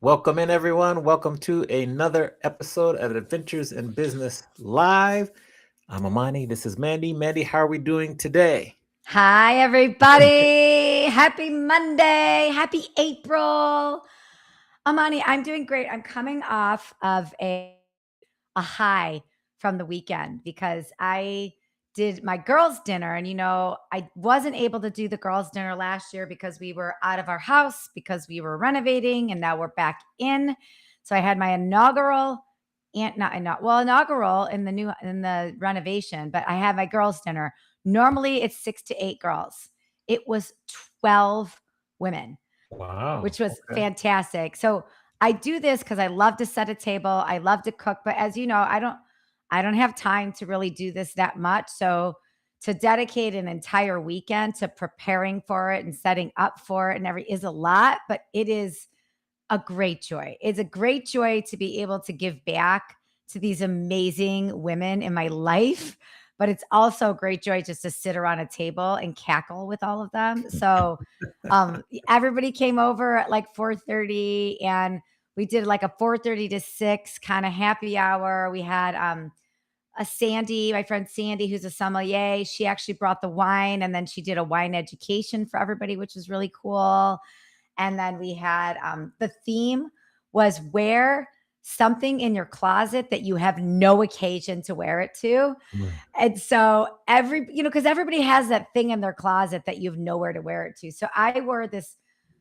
Welcome in, everyone. Welcome to another episode of Adventures in Business Live. I'm Amani. This is Mandy. Mandy, how are we doing today? Hi, everybody. Happy Monday. Happy April. Amani, I'm doing great. I'm coming off of a high from the weekend because I did my girls' dinner. And, I wasn't able to do the girls' dinner last year because we were out of our house, because we were renovating, and now we're back in. So I had my inaugural in the renovation, but I had my girls' dinner. Normally it's 6 to 8 girls. It was 12 women. Wow. Which was fantastic. So I do this because I love to set a table. I love to cook, but as you know, I don't have time to really do this that much. So to dedicate an entire weekend to preparing for it and setting up for it and is a lot, but it is a great joy. It's a great joy to be able to give back to these amazing women in my life, but it's also a great joy just to sit around a table and cackle with all of them. So everybody came over at like 4:30 and we did like a 4:30 to 6 kind of happy hour. We had a Sandy, my friend Sandy, who's a sommelier. She actually brought the wine and then she did a wine education for everybody, which was really cool. And then we had the theme was wear something in your closet that you have no occasion to wear it to. Right. And so because everybody has that thing in their closet that you have nowhere to wear it to. So I wore this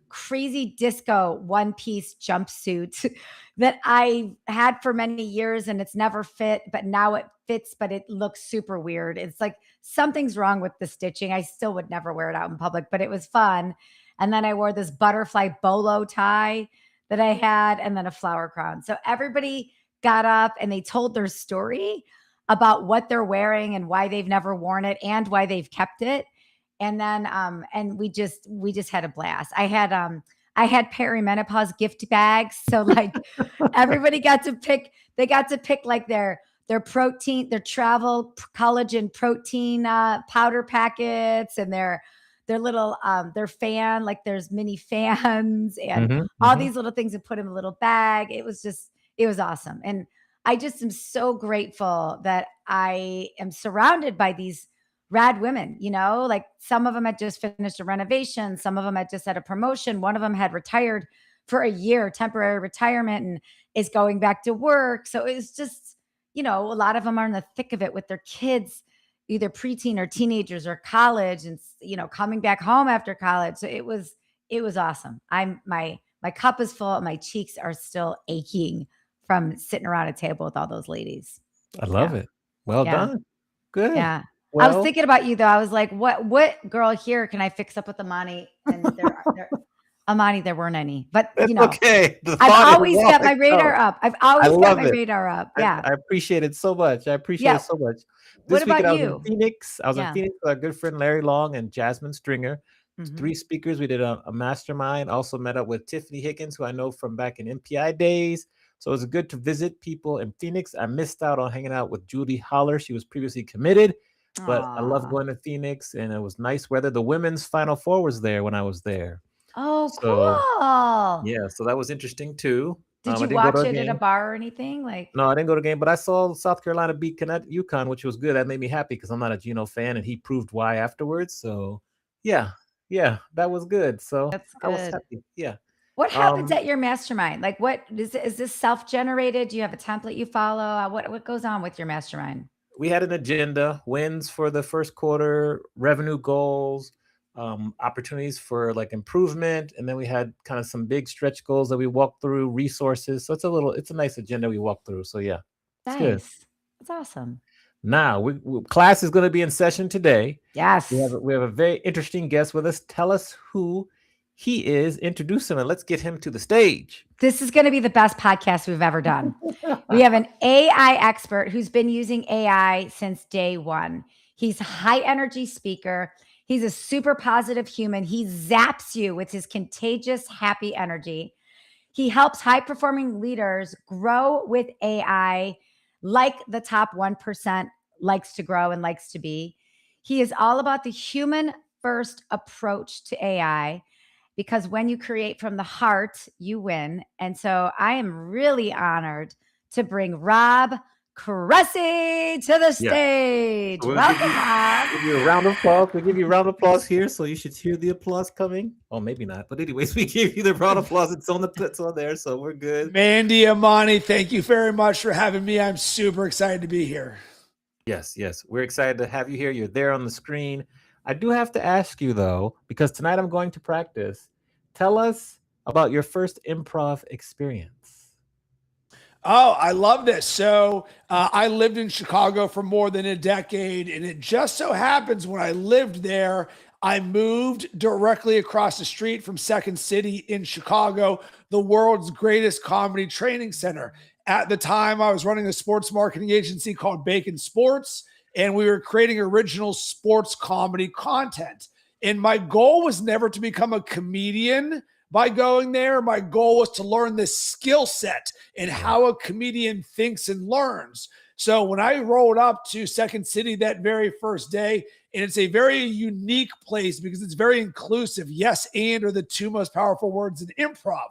crazy disco one-piece jumpsuit that I had for many years and it's never fit, but now it fits, but it looks super weird. It's like something's wrong with the stitching. I still would never wear it out in public, but it was fun. And then I wore this butterfly bolo tie that I had, and then a flower crown. So everybody got up and they told their story about what they're wearing and why they've never worn it and why they've kept it. And then, and we just had a blast. I had perimenopause gift bags. So like everybody got to pick like their protein, their travel collagen protein powder packets and their little their fan, like there's mini fans and all these little things and put in a little bag. It was awesome. And I just am so grateful that I am surrounded by these rad women, like some of them had just finished a renovation. Some of them had just had a promotion. One of them had retired for a year, temporary retirement, and is going back to work. So it's just, a lot of them are in the thick of it with their kids, either preteen or teenagers or college and, coming back home after college. So it was awesome. My cup is full and my cheeks are still aching from sitting around a table with all those ladies. I love it. Well done. Good. Yeah. Well, I was thinking about you though. I was like, what girl here can I fix up with Amani? And Amani, there weren't any, but It's okay. The I've thought is always all got it my radar counts. up. I've I always got love my it. radar up. Yeah. I appreciate it so much. I appreciate it Yeah. so much. What This weekend, about I was in you? Phoenix. I was in Yeah. Phoenix with our good friend Larry Long and Jasmine Stringer. Hmm. 3 speakers. We did a mastermind. Also met up with Tiffany Higgins, who I know from back in MPI days. So it was good to visit people in Phoenix. I missed out on hanging out with Julie Holler. She was previously committed, but I love Aw. going to Phoenix, and it was nice weather. The women's Final Four was there when I was there. Oh, So cool. yeah, so that was interesting too. Did I you didn't go to watch a it at a game. bar or anything? Like, No, I didn't go to a game, but I saw South Carolina beat UConn, which was good. That made me happy because I'm not a Geno fan, and he proved why afterwards. So yeah, yeah, that was good. So that's I was good. happy. Yeah. What happens Um, at your mastermind? Like, what is this self-generated? Do you have a template you follow? What goes on with your mastermind? we had an agenda: wins for the first quarter, revenue goals, opportunities for like improvement, and then we had kind of some big stretch goals that we walked through, resources. So it's a nice agenda we walked through. So yeah, it's good. Nice. That's awesome. Now, class is going to be in session today. Yes. We have a very interesting guest with us. Tell us who he is. Introduce him, and let's get him to the stage. This is going to be the best podcast we've ever done. We have an AI expert who's been using AI since day one. He's a high energy speaker. He's a super positive human. He zaps you with his contagious, happy energy. He helps high performing leaders grow with AI like the top 1% likes to grow and likes to be. He is all about the human first approach to AI because when you create from the heart, you win. And so I am really honored to bring Rob Cressy to the Yeah. stage. So Welcome, Rob. give you a round of applause. We give you a round of applause here, so you should hear the applause coming. Oh, maybe not. But anyways, we give you the round of applause. It's on there, so we're good. Mandy, Amani, thank you very much for having me. I'm super excited to be here. Yes, yes. We're excited to have you here. You're there on the screen. I do have to ask you though, because tonight I'm going to practice. Tell us about your first improv experience. Oh, I love this. So I lived in Chicago for more than a decade, and it just so happens when I lived there, I moved directly across the street from Second City in Chicago, the world's greatest comedy training center. At the time, I was running a sports marketing agency called Bacon Sports, and we were creating original sports comedy content. And my goal was never to become a comedian by going there. My goal was to learn this skill set and how a comedian thinks and learns. So when I rolled up to Second City that very first day, and it's a very unique place because it's very inclusive. Yes, and are the two most powerful words in improv.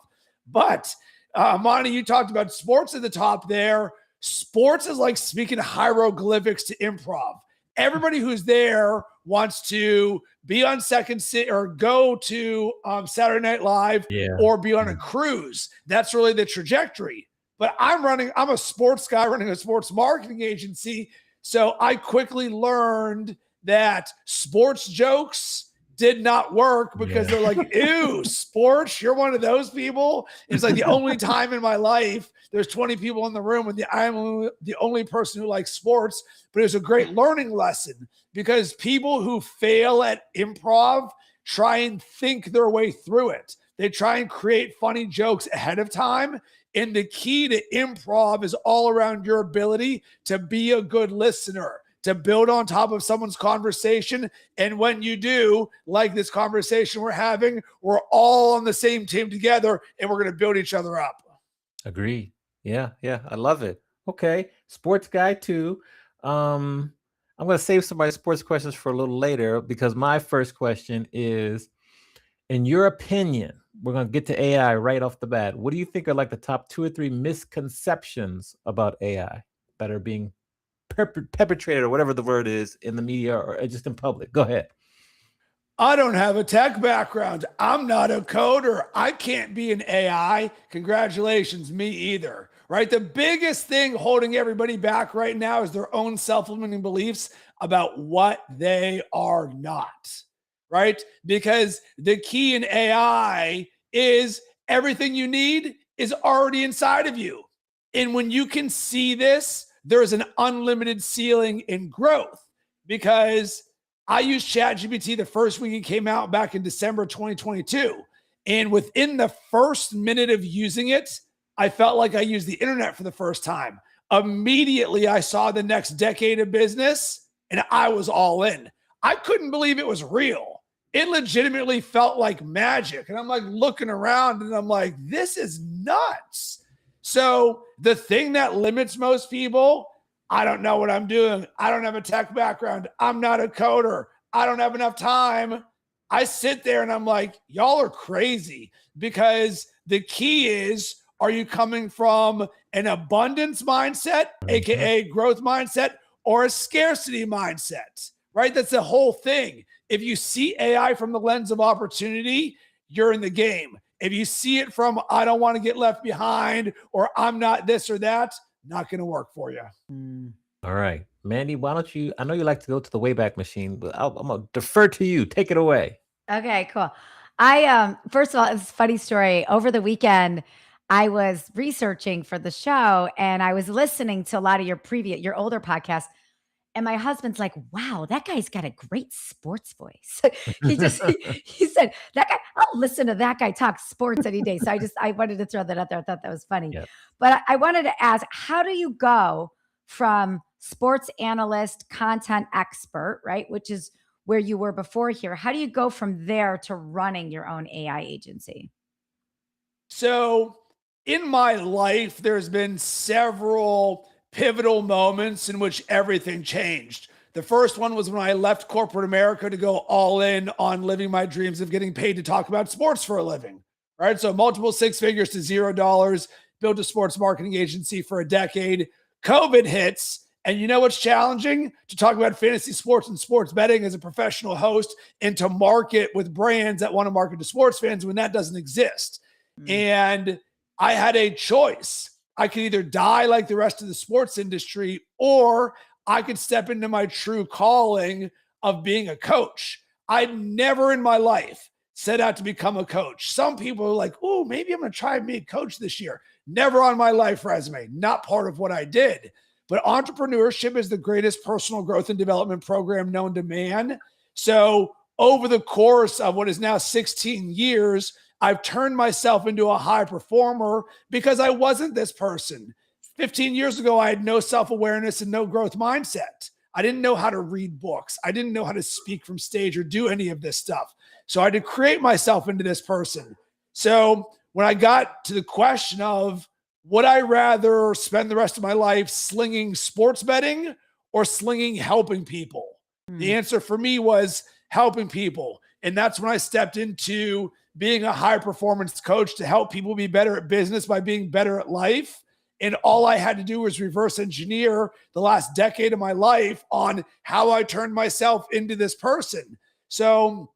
But Monty, you talked about sports at the top there. Sports is like speaking hieroglyphics to improv. Everybody who's there wants to be on Second City or go to Saturday Night Live Yeah. or be on a cruise. That's really the trajectory. But I'm a sports guy running a sports marketing agency. So I quickly learned that sports jokes did not work because they're like, ew, sports, you're one of those people. It's like the only time in my life there's 20 people in the room and I'm the only person who likes sports. But it was a great learning lesson because people who fail at improv try and think their way through it. They try and create funny jokes ahead of time. And the key to improv is all around your ability to be a good listener, to build on top of someone's conversation. And when you do, like this conversation we're having, we're all on the same team together and we're going to build each other up. Agree. Yeah, yeah. I love it. Okay. Sports guy too. I'm going to save some of my sports questions for a little later because my first question is, in your opinion, we're going to get to AI right off the bat. What do you think are like the top 2 or 3 misconceptions about AI that are being perpetrated or whatever the word is in the media or just in public? Go ahead. I don't have a tech background. I'm not a coder. I can't be an AI. Congratulations, me either. Right? The biggest thing holding everybody back right now is their own self-limiting beliefs about what they are not. Right? Because the key in AI is everything you need is already inside of you. And when you can see this, there's an unlimited ceiling in growth because I used ChatGPT the first week it came out back in December 2022. And within the first minute of using it, I felt like I used the internet for the first time. Immediately, I saw the next decade of business and I was all in. I couldn't believe it was real. It legitimately felt like magic. And I'm like looking around and I'm like, this is nuts. So the thing that limits most people, I don't know what I'm doing. I don't have a tech background. I'm not a coder. I don't have enough time. I sit there and I'm like, y'all are crazy, because the key is, are you coming from an abundance mindset, AKA growth mindset, or a scarcity mindset, right? That's the whole thing. If you see AI from the lens of opportunity, you're in the game. If you see it from, I don't want to get left behind, or I'm not this or that, not going to work for you. All right, Mandy, why don't you, I know you like to go to the Wayback Machine, but I'm going to defer to you. Take it away. Okay, cool. I first of all, it's a funny story. Over the weekend, I was researching for the show and I was listening to a lot of your older podcasts. And my husband's like, wow, that guy's got a great sports voice. he said, that guy, I'll listen to that guy talk sports any day. So I wanted to throw that out there. I thought that was funny. Yep. But I wanted to ask, how do you go from sports analyst, content expert, right? Which is where you were before here. How do you go from there to running your own AI agency? So in my life, there's been several pivotal moments in which everything changed. The first one was when I left corporate America to go all in on living my dreams of getting paid to talk about sports for a living, right? So multiple six figures to $0, built a sports marketing agency for a decade. COVID hits. And you know what's challenging? To talk about fantasy sports and sports betting as a professional host and to market with brands that want to market to sports fans when that doesn't exist. And I had a choice. I could either die like the rest of the sports industry, or I could step into my true calling of being a coach. I'd never in my life set out to become a coach. Some people are like, oh, maybe I'm going to try and be a coach this year. Never on my life resume, not part of what I did. But entrepreneurship is the greatest personal growth and development program known to man. So over the course of what is now 16 years, I've turned myself into a high performer because I wasn't this person. 15 years ago, I had no self-awareness and no growth mindset. I didn't know how to read books. I didn't know how to speak from stage or do any of this stuff. So I had to create myself into this person. So when I got to the question of, would I rather spend the rest of my life slinging sports betting or slinging helping people? The answer for me was helping people. And that's when I stepped into being a high performance coach to help people be better at business by being better at life. And all I had to do was reverse engineer the last decade of my life on how I turned myself into this person. So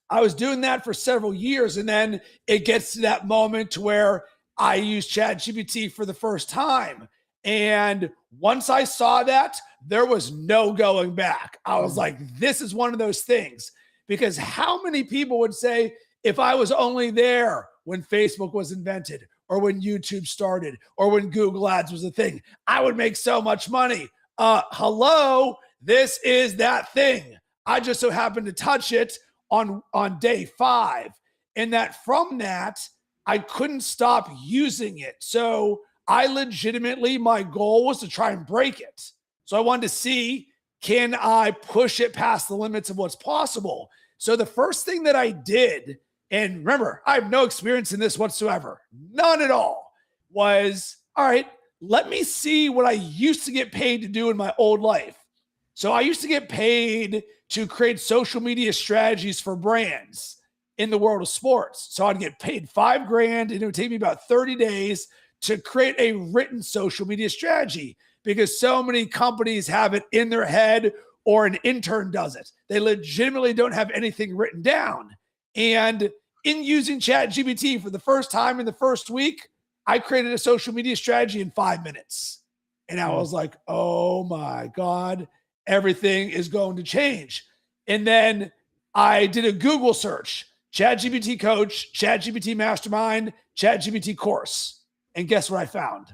I was doing that for several years. And then it gets to that moment where I used ChatGPT for the first time. And once I saw that, there was no going back. I was like, this is one of those things. Because how many people would say, if I was only there when Facebook was invented, or when YouTube started, or when Google Ads was a thing, I would make so much money. Hello, this is that thing. I just so happened to touch it on day 5. And that from that, I couldn't stop using it. So I legitimately, my goal was to try and break it. So I wanted to see, can I push it past the limits of what's possible? So the first thing that I did, and remember, I have no experience in this whatsoever, none at all, was, all right, let me see what I used to get paid to do in my old life. So I used to get paid to create social media strategies for brands in the world of sports. So I'd get paid $5,000 and it would take me about 30 days to create a written social media strategy, because so many companies have it in their head or an intern does it. They legitimately don't have anything written down. And in using ChatGPT for the first time in the first week, I created a social media strategy in 5 minutes. And I was like, oh my God, everything is going to change. And then I did a Google search, ChatGPT coach, ChatGPT mastermind, ChatGPT course. And guess what I found?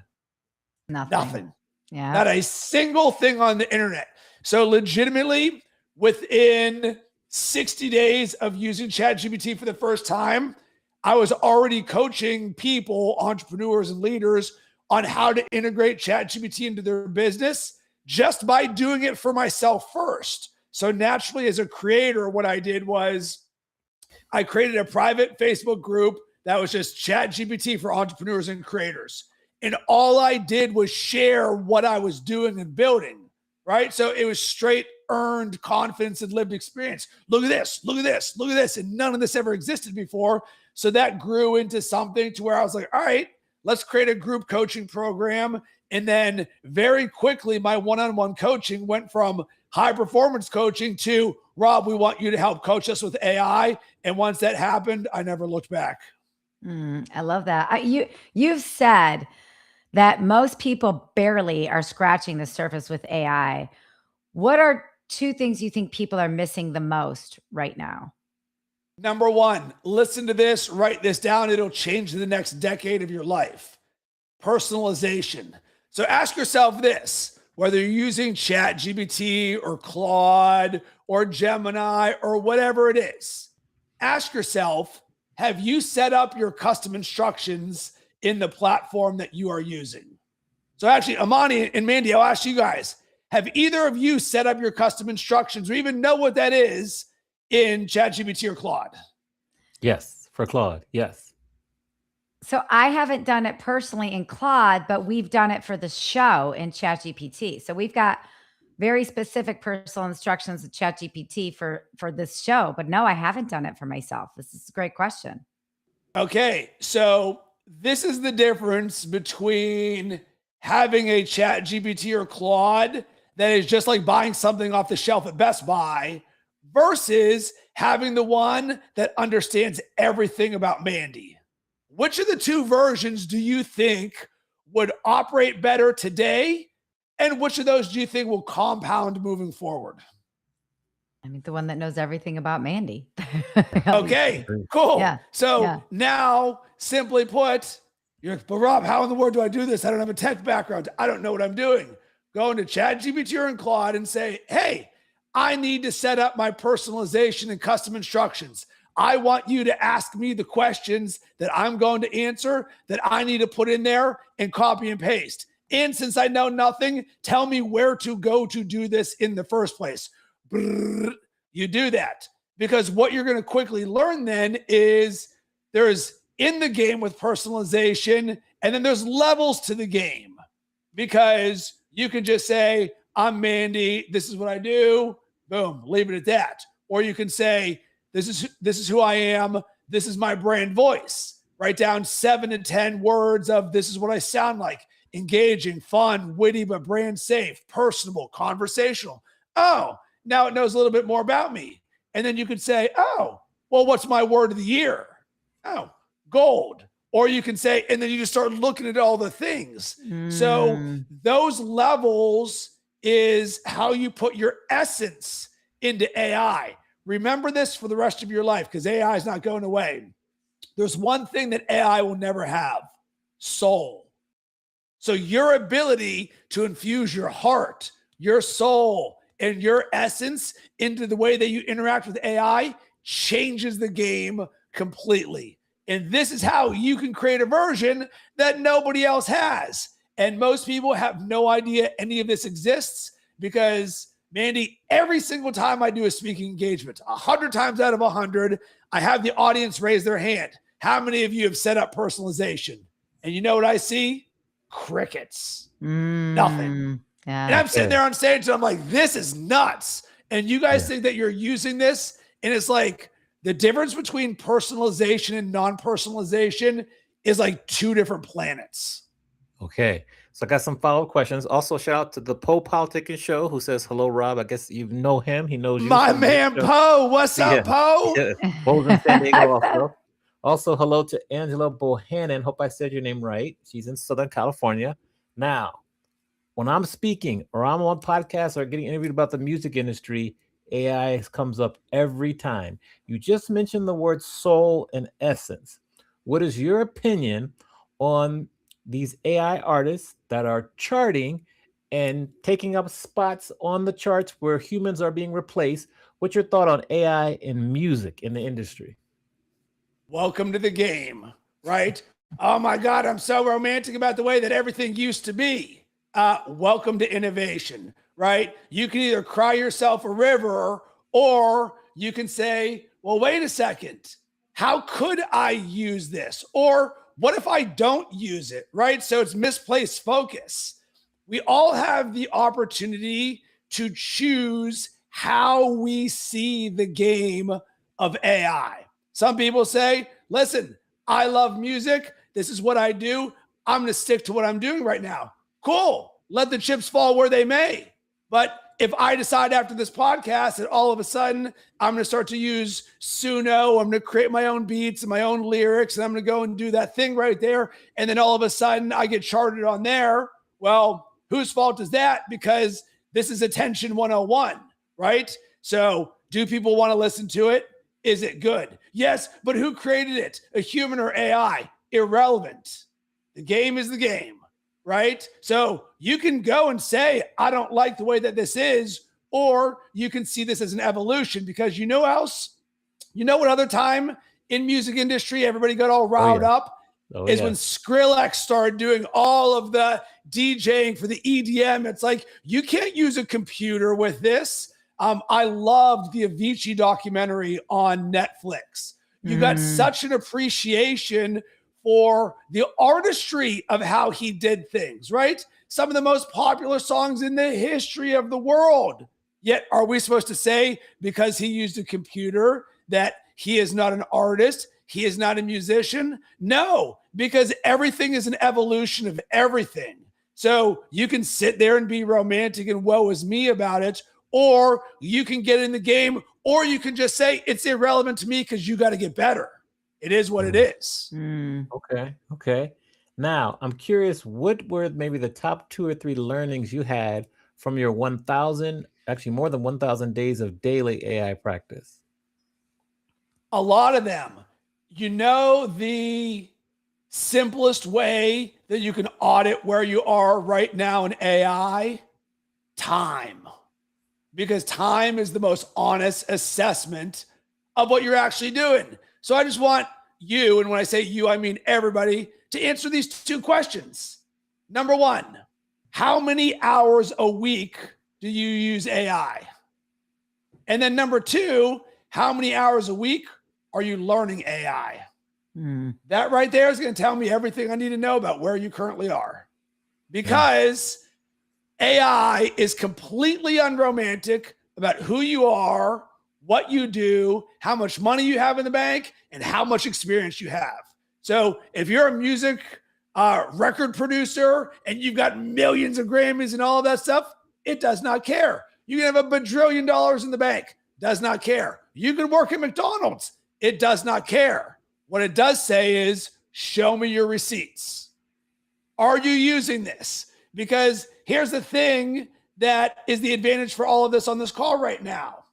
Nothing. Yeah. Not a single thing on the internet. So legitimately, within 60 days of using ChatGPT for the first time, I was already coaching people, entrepreneurs and leaders, on how to integrate ChatGPT into their business just by doing it for myself first. So naturally, as a creator, what I did was I created a private Facebook group that was just ChatGPT for entrepreneurs and creators. And all I did was share what I was doing and building, right? So it was straight earned confidence and lived experience. Look at this, look at this, look at this. And none of this ever existed before. So that grew into something to where I was like, all right, let's create a group coaching program. And then very quickly, my one-on-one coaching went from high performance coaching to, Rob, we want you to help coach us with AI. And once that happened, I never looked back. I love that. You've said that most people barely are scratching the surface with AI. What are two things you think people are missing the most right now? Number one, listen to this, write this down. It'll change the next decade of your life. Personalization. So ask yourself this, whether you're using ChatGPT or Claude or Gemini or whatever it is, ask yourself, have you set up your custom instructions in the platform that you are using? So actually, Amani and Mandy, I'll ask you guys, have either of you set up your custom instructions or even know what that is in ChatGPT or Claude? Yes, for Claude. Yes. So I haven't done it personally in Claude, but we've done it for the show in ChatGPT. So we've got very specific personal instructions of ChatGPT for this show. But no, I haven't done it for myself. This is a great question. Okay, so this is the difference between having a ChatGPT or Claude that is just like buying something off the shelf at Best Buy versus having the one that understands everything about Mandy. Which of the two versions do you think would operate better today? And which of those do you think will compound moving forward? I mean, the one that knows everything about Mandy. Okay, cool. Yeah, So yeah. now, simply put, you're like, but Rob, how in the world do I do this? I don't have a tech background. I don't know what I'm doing. Go into ChatGPT or in Claude and say, hey, I need to set up my personalization and custom instructions. I want you to ask me the questions that I'm going to answer that I need to put in there and copy and paste. And since I know nothing, tell me where to go to do this in the first place. Brrr, you do that. Because what you're going to quickly learn then is there's in the game with personalization, and then there's levels to the game. Because you can just say, I'm Mandy, this is what I do, boom, leave it at that. Or you can say, this is who I am, this is my brand voice. Write down 7 to 10 words of this is what I sound like. Engaging, fun, witty, but brand safe, personable, conversational. Oh, now it knows a little bit more about me. And then you could say, oh, well, what's my word of the year? Oh, gold. Or you can say, and then you just start looking at all the things. So those levels is how you put your essence into AI. Remember this for the rest of your life because AI is not going away. There's one thing that AI will never have: soul. So your ability to infuse your heart, your soul, and your essence into the way that you interact with AI changes the game completely. And this is how you can create a version that nobody else has. And most people have no idea any of this exists because, Mandy, every single time I do a speaking engagement, 100 times out of 100, I have the audience raise their hand. How many of you have set up personalization? And you know what I see? Crickets. Nothing. Yeah. And I'm sitting there on stage and I'm like, this is nuts. And you guys think that you're using this. And it's like the difference between personalization and non-personalization is like two different planets. Okay. So I got some follow-up questions. Also, shout out to the Poe Politicking Show who says, hello, Rob. I guess you know him. He knows you. My man, Poe. What's up, Poe? Yeah. Poe's in San Diego also. Also, hello to Angela Bohannon. Hope I said your name right. She's in Southern California. Now, when I'm speaking or I'm on podcasts or getting interviewed about the music industry, AI comes up every time. You just mentioned the word soul and essence. What is your opinion on these AI artists that are charting and taking up spots on the charts where humans are being replaced? What's your thought on AI in music in the industry? welcome to the game, right? Oh my God, I'm so romantic about the way that everything used to be. Welcome to innovation, right? You can either cry yourself a river, or you can say, well, wait a second. How could I use this? Or what if I don't use it, right? So it's misplaced focus. We all have the opportunity to choose how we see the game of AI. Some people say, listen, I love music. This is what I do. I'm going to stick to what I'm doing right now. Cool. Let the chips fall where they may. But if I decide after this podcast that all of a sudden I'm going to start to use Suno, I'm going to create my own beats and my own lyrics, and I'm going to go and do that thing right there, and then all of a sudden I get charted on there, well, whose fault is that? Because this is attention 101, right? So do people want to listen to it? Is it good? Yes, but who created it? A human or AI? Irrelevant. The game is the game, right? So you can go and say, I don't like the way that this is, or you can see this as an evolution, because you know else, you know what other time in music industry everybody got all riled up? When Skrillex started doing all of the DJing for the EDM. It's like, you can't use a computer with this. I loved the Avicii documentary on Netflix. You got such an appreciation for the artistry of how he did things, right? Some of the most popular songs in the history of the world. Yet, are we supposed to say, because he used a computer, that he is not an artist? He is not a musician? No, because everything is an evolution of everything. So you can sit there and be romantic and woe is me about it, or you can get in the game, or you can just say it's irrelevant to me because you got to get better. It is what it is. Okay. Now, I'm curious, what were maybe the top 2 or 3 learnings you had from your 1,000, actually more than 1,000 days of daily AI practice? A lot of them. You know, the simplest way that you can audit where you are right now in AI? Time. Because time is the most honest assessment of what you're actually doing. So I just want you, and when I say you, I mean everybody, to answer these 2 questions. Number 1, how many hours a week do you use AI? And then number 2, how many hours a week are you learning AI? That right there is going to tell me everything I need to know about where you currently are. Because AI is completely unromantic about who you are, what you do, how much money you have in the bank, and how much experience you have. So if you're a music record producer and you've got millions of Grammys and all of that stuff, it does not care. You can have $1 bajillion in the bank, does not care. You can work at McDonald's, it does not care. What it does say is, show me your receipts. Are you using this? Because here's the thing that is the advantage for all of this on this call right now.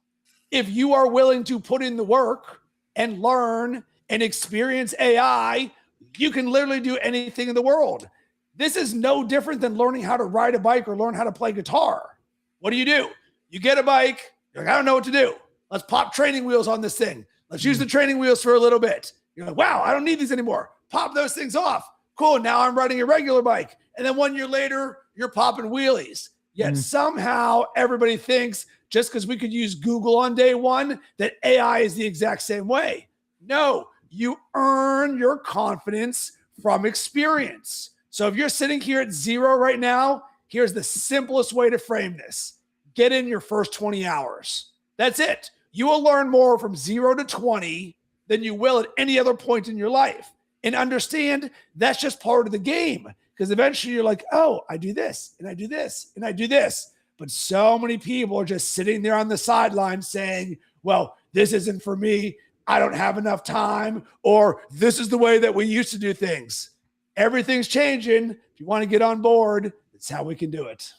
If you are willing to put in the work and learn and experience AI, you can literally do anything in the world. This is no different than learning how to ride a bike or learn how to play guitar. What do? You get a bike, you're like, I don't know what to do. Let's pop training wheels on this thing. Let's use the training wheels for a little bit. You're like, wow, I don't need these anymore. Pop those things off. Cool, now I'm riding a regular bike. And then 1 year later, you're popping wheelies. Yet somehow everybody thinks just because we could use Google on day 1, that AI is the exact same way. No, you earn your confidence from experience. So if you're sitting here at 0 right now, here's the simplest way to frame this. Get in your first 20 hours. That's it. You will learn more from 0 to 20 than you will at any other point in your life. And understand that's just part of the game. Because eventually you're like, oh, I do this, and I do this, and I do this. But so many people are just sitting there on the sideline saying, well, this isn't for me. I don't have enough time. Or this is the way that we used to do things. Everything's changing. If you want to get on board, that's how we can do it.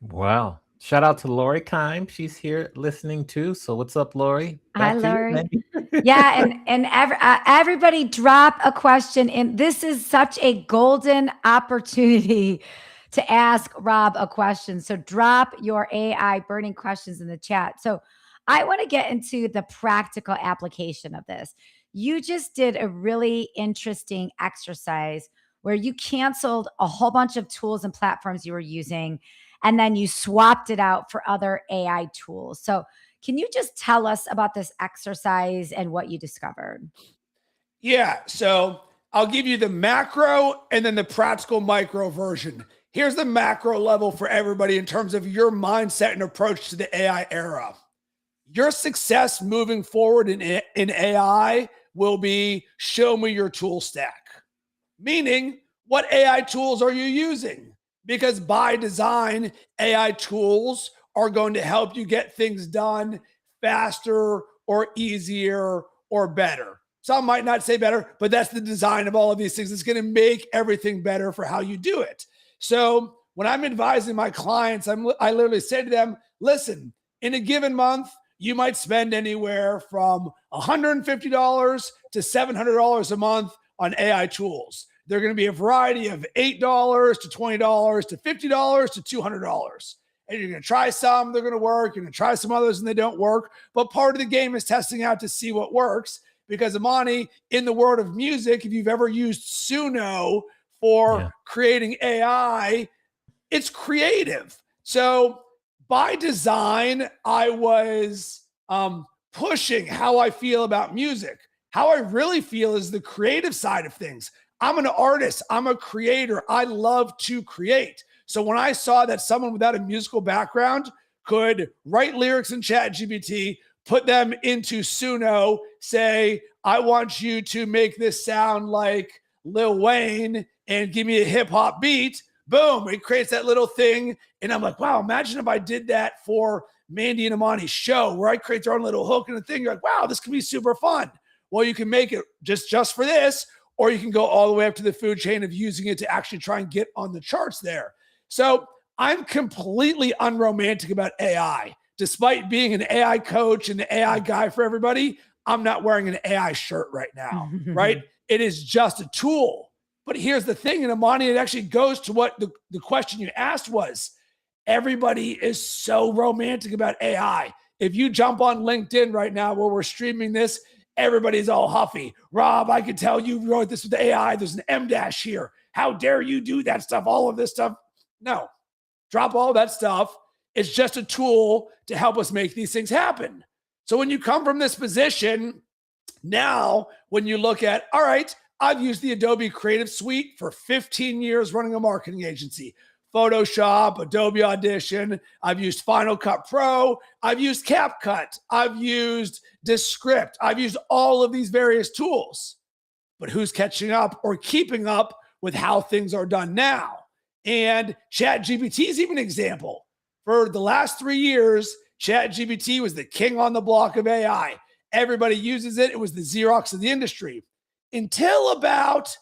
Wow. Shout out to Lori Kime. She's here listening too. So what's up, Lori? Hi, Lori. And everybody drop a question. And this is such a golden opportunity to ask Rob a question. So drop your AI burning questions in the chat. So I want to get into the practical application of this. you just did a really interesting exercise where you canceled a whole bunch of tools and platforms you were using, and then you swapped it out for other AI tools. So, can you just tell us about this exercise and what you discovered? Yeah. So I'll give you the macro and then the practical micro version. Here's the macro level for everybody in terms of your mindset and approach to the AI era. Your success moving forward in AI will be show me your tool stack. Meaning, what AI tools are you using? Because by design, AI tools are going to help you get things done faster or easier or better. Some might not say better, but that's the design of all of these things. It's going to make everything better for how you do it. So when I'm advising my clients, I literally say to them, listen, in a given month, you might spend anywhere from $150 to $700 a month on AI tools. They're going to be a variety of $8 to $20 to $50 to $200. And you're going to try some, they're going to work. You're going to try some others and they don't work. But part of the game is testing out to see what works. Because Amani, in the world of music, if you've ever used Suno for creating AI, it's creative. So by design, I was pushing how I feel about music. How I really feel is the creative side of things. I'm an artist. I'm a creator. I love to create. So when I saw that someone without a musical background could write lyrics in ChatGPT, put them into Suno, say, I want you to make this sound like Lil Wayne and give me a hip hop beat. Boom, it creates that little thing. And I'm like, wow, imagine if I did that for Mandy and Amani's show where I create their own little hook and a thing. You're like, wow, this could be super fun. Well, you can make it just for this, or you can go all the way up to the food chain of using it to actually try and get on the charts there. So I'm completely unromantic about AI. Despite being an AI coach and the AI guy for everybody, I'm not wearing an AI shirt right now, right? It is just a tool. But here's the thing, and Amani, it actually goes to what the question you asked was. Everybody is so romantic about AI. If you jump on LinkedIn right now where we're streaming this, everybody's all huffy. Rob, I can tell you wrote this with AI. There's an M dash here. How dare you do that stuff, all of this stuff? No, drop all that stuff. It's just a tool to help us make these things happen. So when you come from this position, now when you look at, all right, I've used the Adobe Creative Suite for 15 years running a marketing agency. Photoshop, Adobe Audition. I've used Final Cut Pro. I've used CapCut. I've used Descript. I've used all of these various tools. But who's catching up or keeping up with how things are done now? And ChatGPT is even an example. For the last 3 years, ChatGPT was the king on the block of AI. Everybody uses it. It was the Xerox of the industry. Until about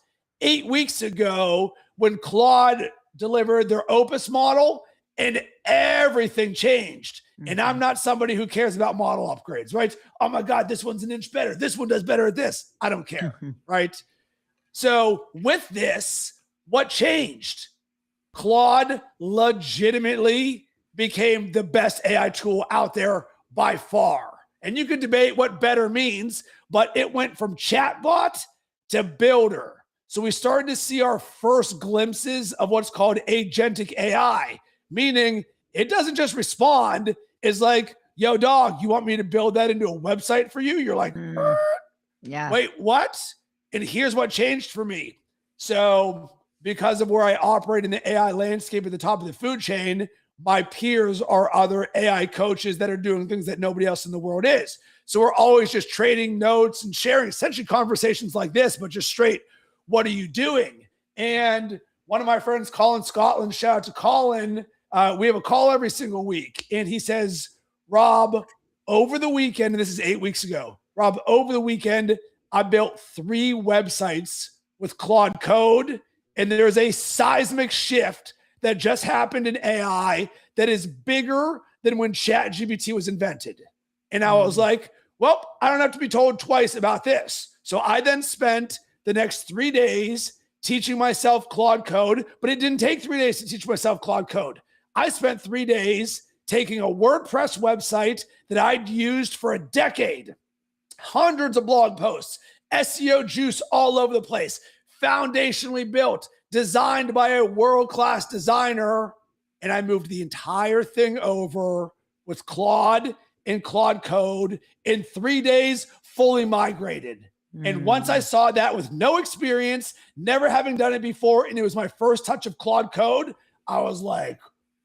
8 weeks ago, when Claude delivered their Opus model and everything changed. And I'm not somebody who cares about model upgrades, right? Oh my God, this one's an inch better. This one does better at this. I don't care, right? So with this, what changed? Claude legitimately became the best AI tool out there by far. And you could debate what better means, but it went from chatbot to builder. So we started to see our first glimpses of what's called agentic AI, meaning it doesn't just respond. It's like, yo, dog, you want me to build that into a website for you? You're like, yeah. Wait, what? And here's what changed for me. So because of where I operate in the AI landscape at the top of the food chain, my peers are other AI coaches that are doing things that nobody else in the world is. So we're always just trading notes and sharing essentially conversations like this, but just straight, what are you doing? And one of my friends, Colin Scotland, shout out to Colin. We have a call every single week. And he says, Rob, over the weekend, and this is 8 weeks ago, Rob, over the weekend, I built 3 websites with Claude Code. And there's a seismic shift that just happened in AI that is bigger than when ChatGPT was invented. And I was like, well, I don't have to be told twice about this. So I then spent the next 3 days teaching myself Claude Code, but it didn't take 3 days to teach myself Claude Code. I spent 3 days taking a WordPress website that I'd used for a decade, hundreds of blog posts, SEO juice all over the place, foundationally built, designed by a world-class designer. And I moved the entire thing over with Claude and Claude Code in 3 days, fully migrated. And once I saw that with no experience, never having done it before, and it was my first touch of Claude Code, I was like,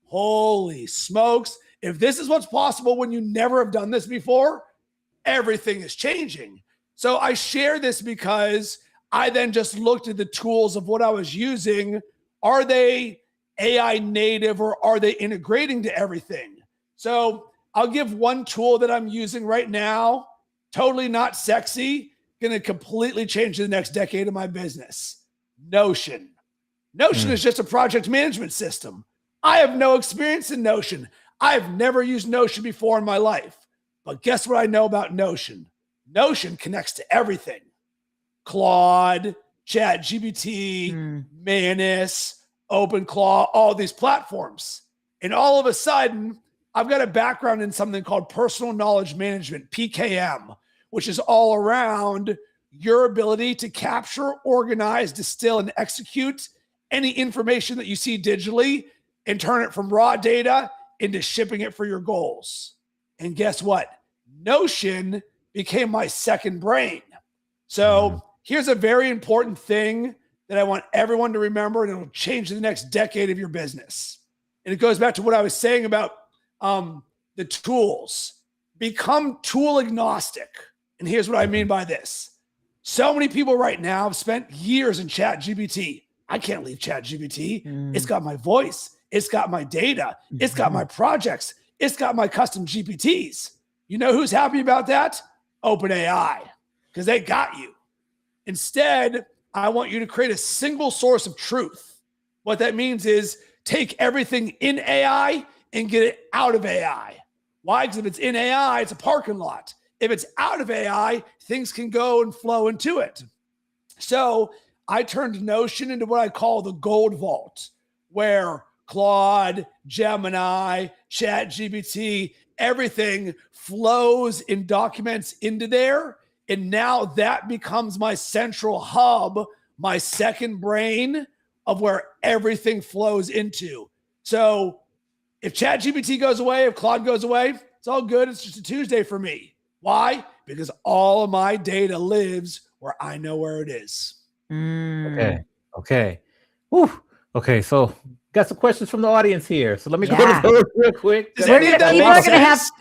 holy smokes. If this is what's possible when you never have done this before, everything is changing. So I share this because I then just looked at the tools of what I was using. Are they AI native or are they integrating to everything? So I'll give one tool that I'm using right now, totally not sexy, going to completely change the next decade of my business. Notion. Notion is just a project management system. I have no experience in Notion. I've never used Notion before in my life. But guess what I know about Notion? Notion connects to everything. Claude, ChatGPT, Manus, OpenClaw, all these platforms. And all of a sudden, I've got a background in something called personal knowledge management, PKM, which is all around your ability to capture, organize, distill, and execute any information that you see digitally and turn it from raw data into shipping it for your goals. And guess what? Notion became my second brain. So here's a very important thing that I want everyone to remember, and it'll change the next decade of your business. And it goes back to what I was saying about the tools. Become tool agnostic. And here's what I mean by this. So many people right now have spent years in ChatGPT. I can't leave ChatGPT. It's got my voice. It's got my data. It's got my projects. It's got my custom GPTs. You know who's happy about that? OpenAI, because they got you. Instead, I want you to create a single source of truth. What that means is take everything in AI and get it out of AI. Why? Because if it's in AI, it's a parking lot. If it's out of AI, things can go and flow into it. So I turned Notion into what I call the gold vault, where Claude, Gemini, ChatGPT, everything flows in documents into there. And now that becomes my central hub, my second brain of where everything flows into. So if ChatGPT goes away, if Claude goes away, it's all good. It's just a Tuesday for me. Why? Because all of my data lives where I know where it is. Okay. Whew. Okay, so got some questions from the audience here. So let me go to those real quick. Does any of that People make are going to have sense?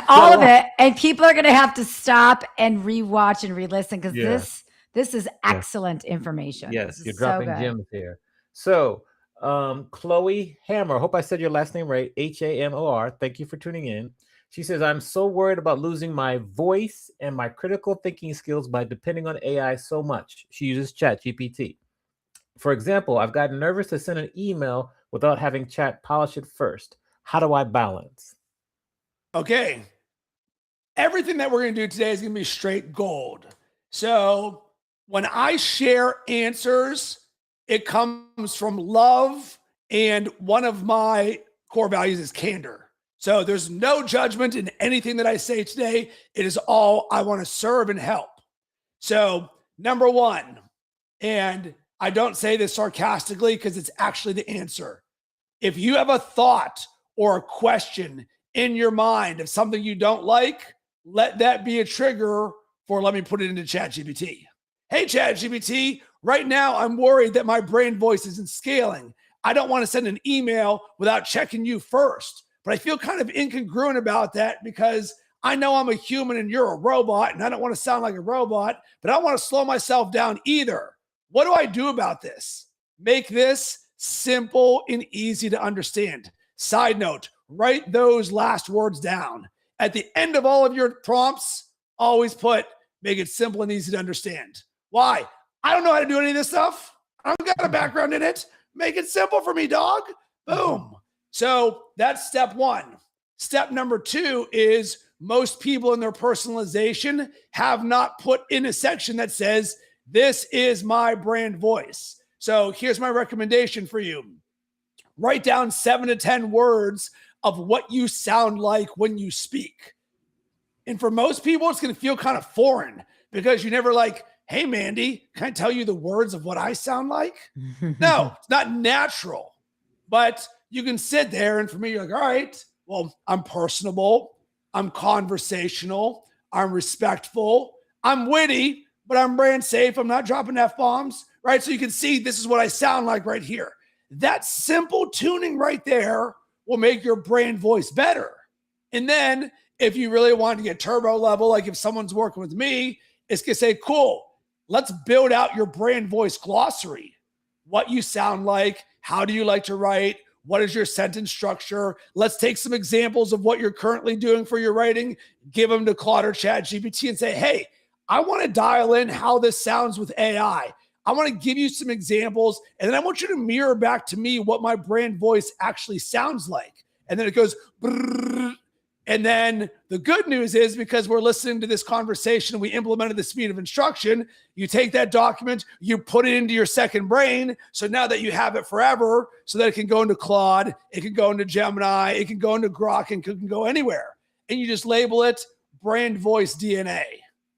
all of it, and people are going to have to stop and rewatch and re-listen because this is excellent information. Yes, you're dropping gems here. So, Chloe Hammer, hope I said your last name right, Hamor. Thank you for tuning in. She says, I'm so worried about losing my voice and my critical thinking skills by depending on AI so much. She uses ChatGPT. For example, I've gotten nervous to send an email without having Chat polish it first. How do I balance? Okay. Everything that we're going to do today is going to be straight gold. So when I share answers, it comes from love. And one of my core values is candor. So there's no judgment in anything that I say today. It is all I want to serve and help. So number one, and I don't say this sarcastically because it's actually the answer. If you have a thought or a question in your mind of something you don't like, let that be a trigger for let me put it into ChatGPT. Hey, ChatGPT, right now I'm worried that my brain voice isn't scaling. I don't want to send an email without checking you first. But I feel kind of incongruent about that because I know I'm a human and you're a robot and I don't want to sound like a robot, but I don't want to slow myself down either. What do I do about this? Make this simple and easy to understand. Side note, write those last words down. At the end of all of your prompts, always put, make it simple and easy to understand. Why? I don't know how to do any of this stuff. I don't got a background in it. Make it simple for me, dog. Boom. So that's step one. Step number two is most people in their personalization have not put in a section that says, this is my brand voice. So here's my recommendation for you. Write down 7 to 10 words of what you sound like when you speak. And for most people, it's going to feel kind of foreign because you never like hey, Mandy, can I tell you the words of what I sound like? No, it's not natural. But you can sit there and for me, you're like, all right, well, I'm personable. I'm conversational. I'm respectful. I'm witty, but I'm brand safe. I'm not dropping F-bombs, right? So you can see this is what I sound like right here. That simple tuning right there will make your brand voice better. And then if you really want to get turbo level, like if someone's working with me, it's going to say, cool, let's build out your brand voice glossary. What you sound like, how do you like to write? What is your sentence structure? Let's take some examples of what you're currently doing for your writing, give them to Claude or ChatGPT and say, hey, I want to dial in how this sounds with AI. I want to give you some examples, and then I want you to mirror back to me what my brand voice actually sounds like. And then it goes, brrr. And then the good news is because we're listening to this conversation, we implemented the speed of instruction. You take that document, you put it into your second brain. So now that you have it forever, so that it can go into Claude, it can go into Gemini, it can go into Grok, and it can go anywhere. And you just label it brand voice DNA,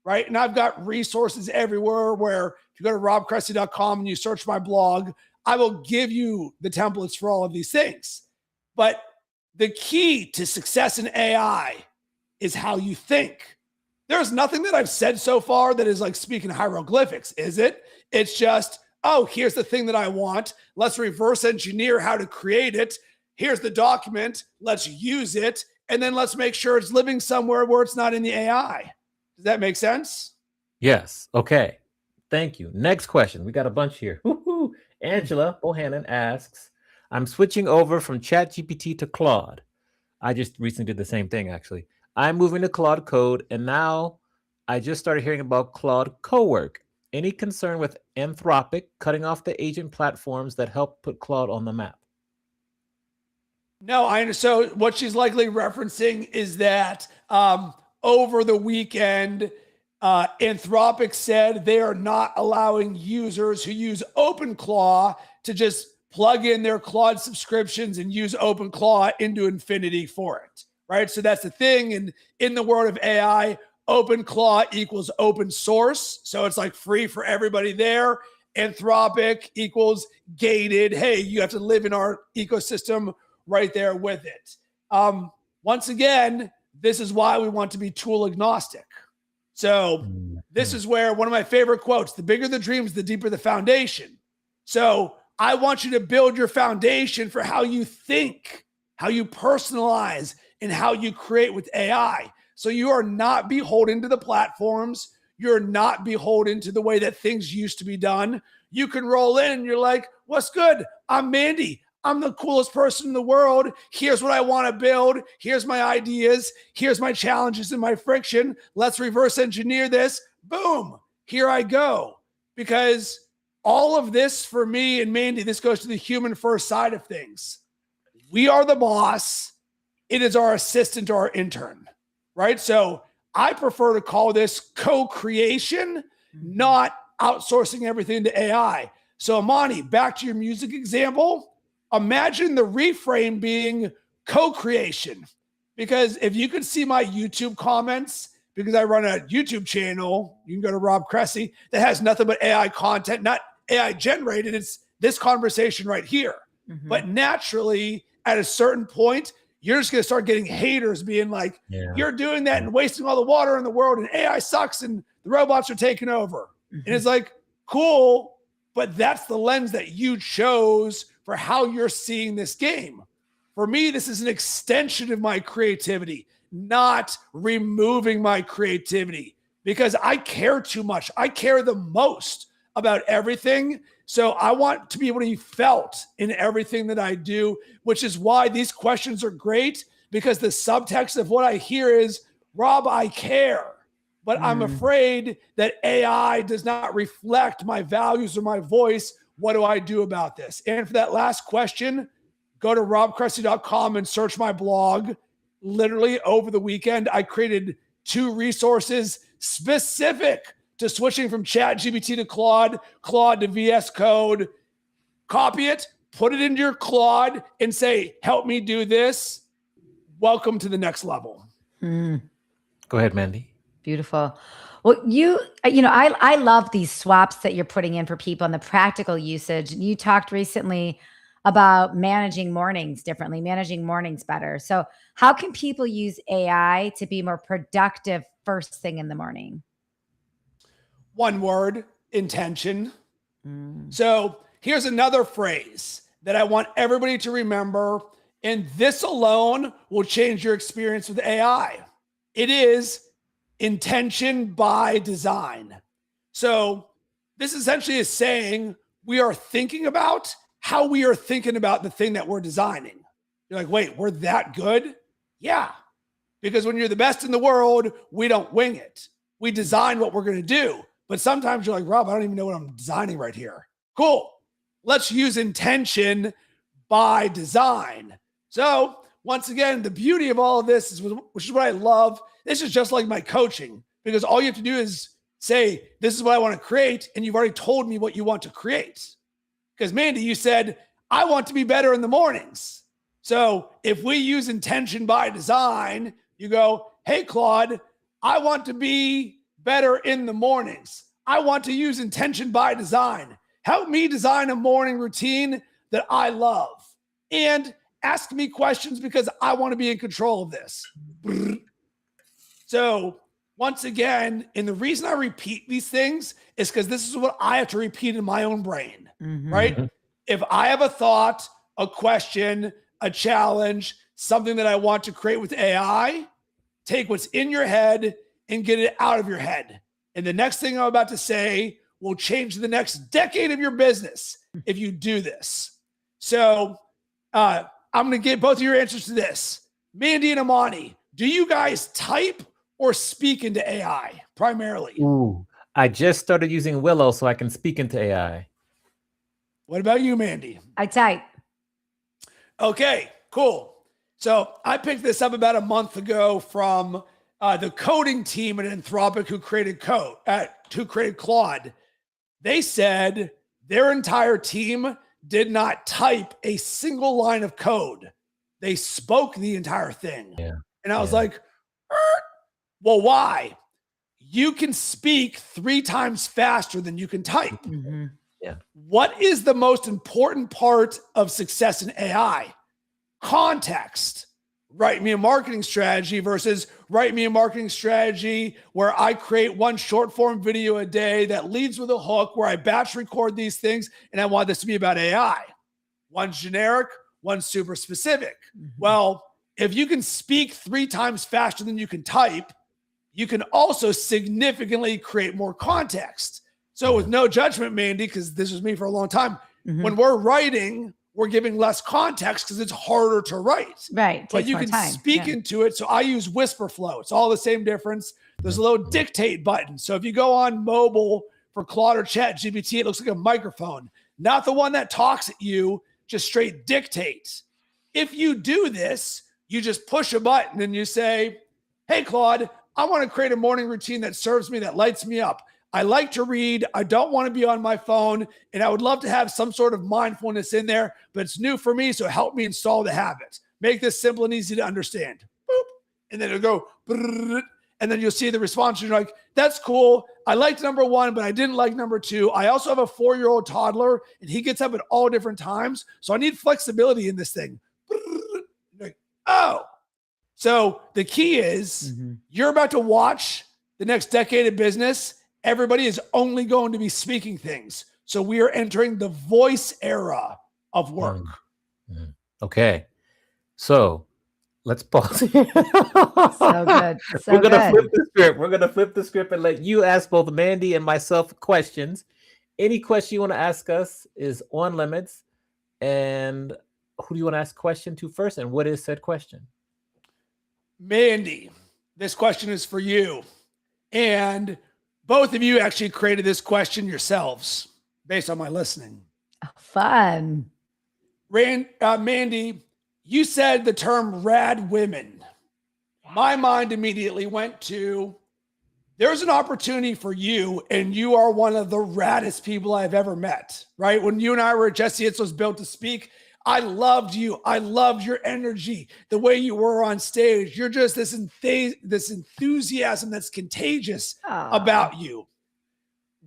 right? And I've got resources everywhere where if you go to robcressy.com and you search my blog, I will give you the templates for all of these things. But the key to success in AI is how you think. There's nothing that I've said so far that is like speaking hieroglyphics, is it? It's just, oh, here's the thing that I want. Let's reverse engineer how to create it. Here's the document. Let's use it. And then let's make sure it's living somewhere where it's not in the AI. Does that make sense? Yes. Okay. Thank you. Next question. We got a bunch here. Woo-hoo. Angela Bohannon asks, I'm switching over from ChatGPT to Claude. I just recently did the same thing, actually. I'm moving to Claude Code, and now I just started hearing about Claude Cowork. Any concern with Anthropic cutting off the agent platforms that help put Claude on the map? No, so what she's likely referencing is that over the weekend, Anthropic said they are not allowing users who use OpenClaw to just plug in their Claude subscriptions and use OpenClaw into infinity for it, right? So that's the thing. And in the world of AI, OpenClaw equals open source. So it's like free for everybody there. Anthropic equals gated. Hey, you have to live in our ecosystem right there with it. Once again, this is why we want to be tool agnostic. So this is where one of my favorite quotes, the bigger the dreams, the deeper the foundation. So I want you to build your foundation for how you think, how you personalize, and how you create with AI. So you are not beholden to the platforms. You're not beholden to the way that things used to be done. You can roll in and you're like, what's good? I'm Mandy. I'm the coolest person in the world. Here's what I want to build. Here's my ideas. Here's my challenges and my friction. Let's reverse engineer this. Boom. Here I go. Because all of this for me and Mandy, this goes to the human first side of things. We are the boss. It is our assistant or our intern, right? So I prefer to call this co-creation, not outsourcing everything to AI. So Amani, back to your music example. Imagine the reframe being co-creation. Because if you could see my YouTube comments, because I run a YouTube channel, you can go to Rob Cressy, that has nothing but AI content, not AI generated. It's this conversation right here. Mm-hmm. But naturally, at a certain point, you're just going to start getting haters being like, you're doing that and wasting all the water in the world and AI sucks and the robots are taking over. Mm-hmm. And it's like, cool, but that's the lens that you chose for how you're seeing this game. For me, this is an extension of my creativity, not removing my creativity, because I care too much. I care the most about everything. So I want to be able to be felt in everything that I do, which is why these questions are great, because the subtext of what I hear is, Rob, I care, but I'm afraid that AI does not reflect my values or my voice. What do I do about this? And for that last question, go to robcressy.com and search my blog. Literally over the weekend, I created 2 resources specific to switching from ChatGPT to Claude, Claude to VS Code. Copy it, put it into your Claude and say, help me do this. Welcome to the next level. Go ahead, Mandy. Beautiful. Well, I love these swaps that you're putting in for people and the practical usage. You talked recently about managing mornings differently, managing mornings better. So, how can people use AI to be more productive first thing in the morning? One word, intention. Mm. So here's another phrase that I want everybody to remember, and this alone will change your experience with AI. It is intention by design. So this essentially is saying we are thinking about how we are thinking about the thing that we're designing. You're like, wait, we're that good? Yeah. Because when you're the best in the world, we don't wing it. We design what we're going to do. But sometimes you're like, Rob, I don't even know what I'm designing right here. Cool. Let's use intention by design. So once again, the beauty of all of this is, which is what I love. This is just like my coaching, because all you have to do is say, this is what I want to create. And you've already told me what you want to create. Because Mandy, you said, I want to be better in the mornings. So if we use intention by design, you go, hey, Claude, I want to be better in the mornings. I want to use intention by design. Help me design a morning routine that I love. And ask me questions because I want to be in control of this. So once again, and the reason I repeat these things is because this is what I have to repeat in my own brain, right? If I have a thought, a question, a challenge, something that I want to create with AI, take what's in your head and get it out of your head. And the next thing I'm about to say will change the next decade of your business if you do this. So I'm going to get both of your answers to this. Mandy and Amani, do you guys type or speak into AI primarily? Ooh, I just started using Willow so I can speak into AI. What about you, Mandy? I type. Okay, cool. So I picked this up about a month ago from the coding team at Anthropic who created Claude. They said their entire team did not type a single line of code. They spoke the entire thing. Yeah. And I was like, well, why? You can speak 3 times faster than you can type. Yeah. What is the most important part of success in AI? Context. Write me a marketing strategy versus write me a marketing strategy where I create one short form video a day that leads with a hook where I batch record these things. And I want this to be about AI. One's generic, one's super specific. Well, if you can speak 3 times faster than you can type, you can also significantly create more context. So with no judgment, Mandy, because this was me for a long time, when we're writing, we're giving less context because it's harder to write. Right. But you can speak into it. So I use whisper flow. It's all the same difference. There's a little dictate button. So if you go on mobile for Claude or Chat GPT, it looks like a microphone, not the one that talks at you, just straight dictates. If you do this, you just push a button and you say, hey, Claude, I want to create a morning routine that serves me, that lights me up. I like to read. I don't want to be on my phone. And I would love to have some sort of mindfulness in there, but it's new for me. So help me install the habit. Make this simple and easy to understand. Boop. And then it'll go, and then you'll see the response. You're like, that's cool. I liked number 1, but I didn't like number 2. I also have a 4-year-old toddler and he gets up at all different times. So I need flexibility in this thing. Like, oh. So the key is you're about to watch the next decade of business. Everybody is only going to be speaking things. So we are entering the voice era of work. Okay. So let's pause. So good. So We're gonna good. flip the script. We're gonna flip the script and let you ask both Mandy and myself questions. Any question you want to ask us is on limits. And who do you want to ask a question to first? And what is said question? Mandy, this question is for you. And both of you actually created this question yourselves based on my listening. Fun. Mandy, you said the term rad women. My mind immediately went to, there's an opportunity for you, and you are one of the raddest people I've ever met, right? When you and I were at Jesse Itzler's Built to Speak, I loved you. I loved your energy, the way you were on stage. You're just this enthusiasm that's contagious about you.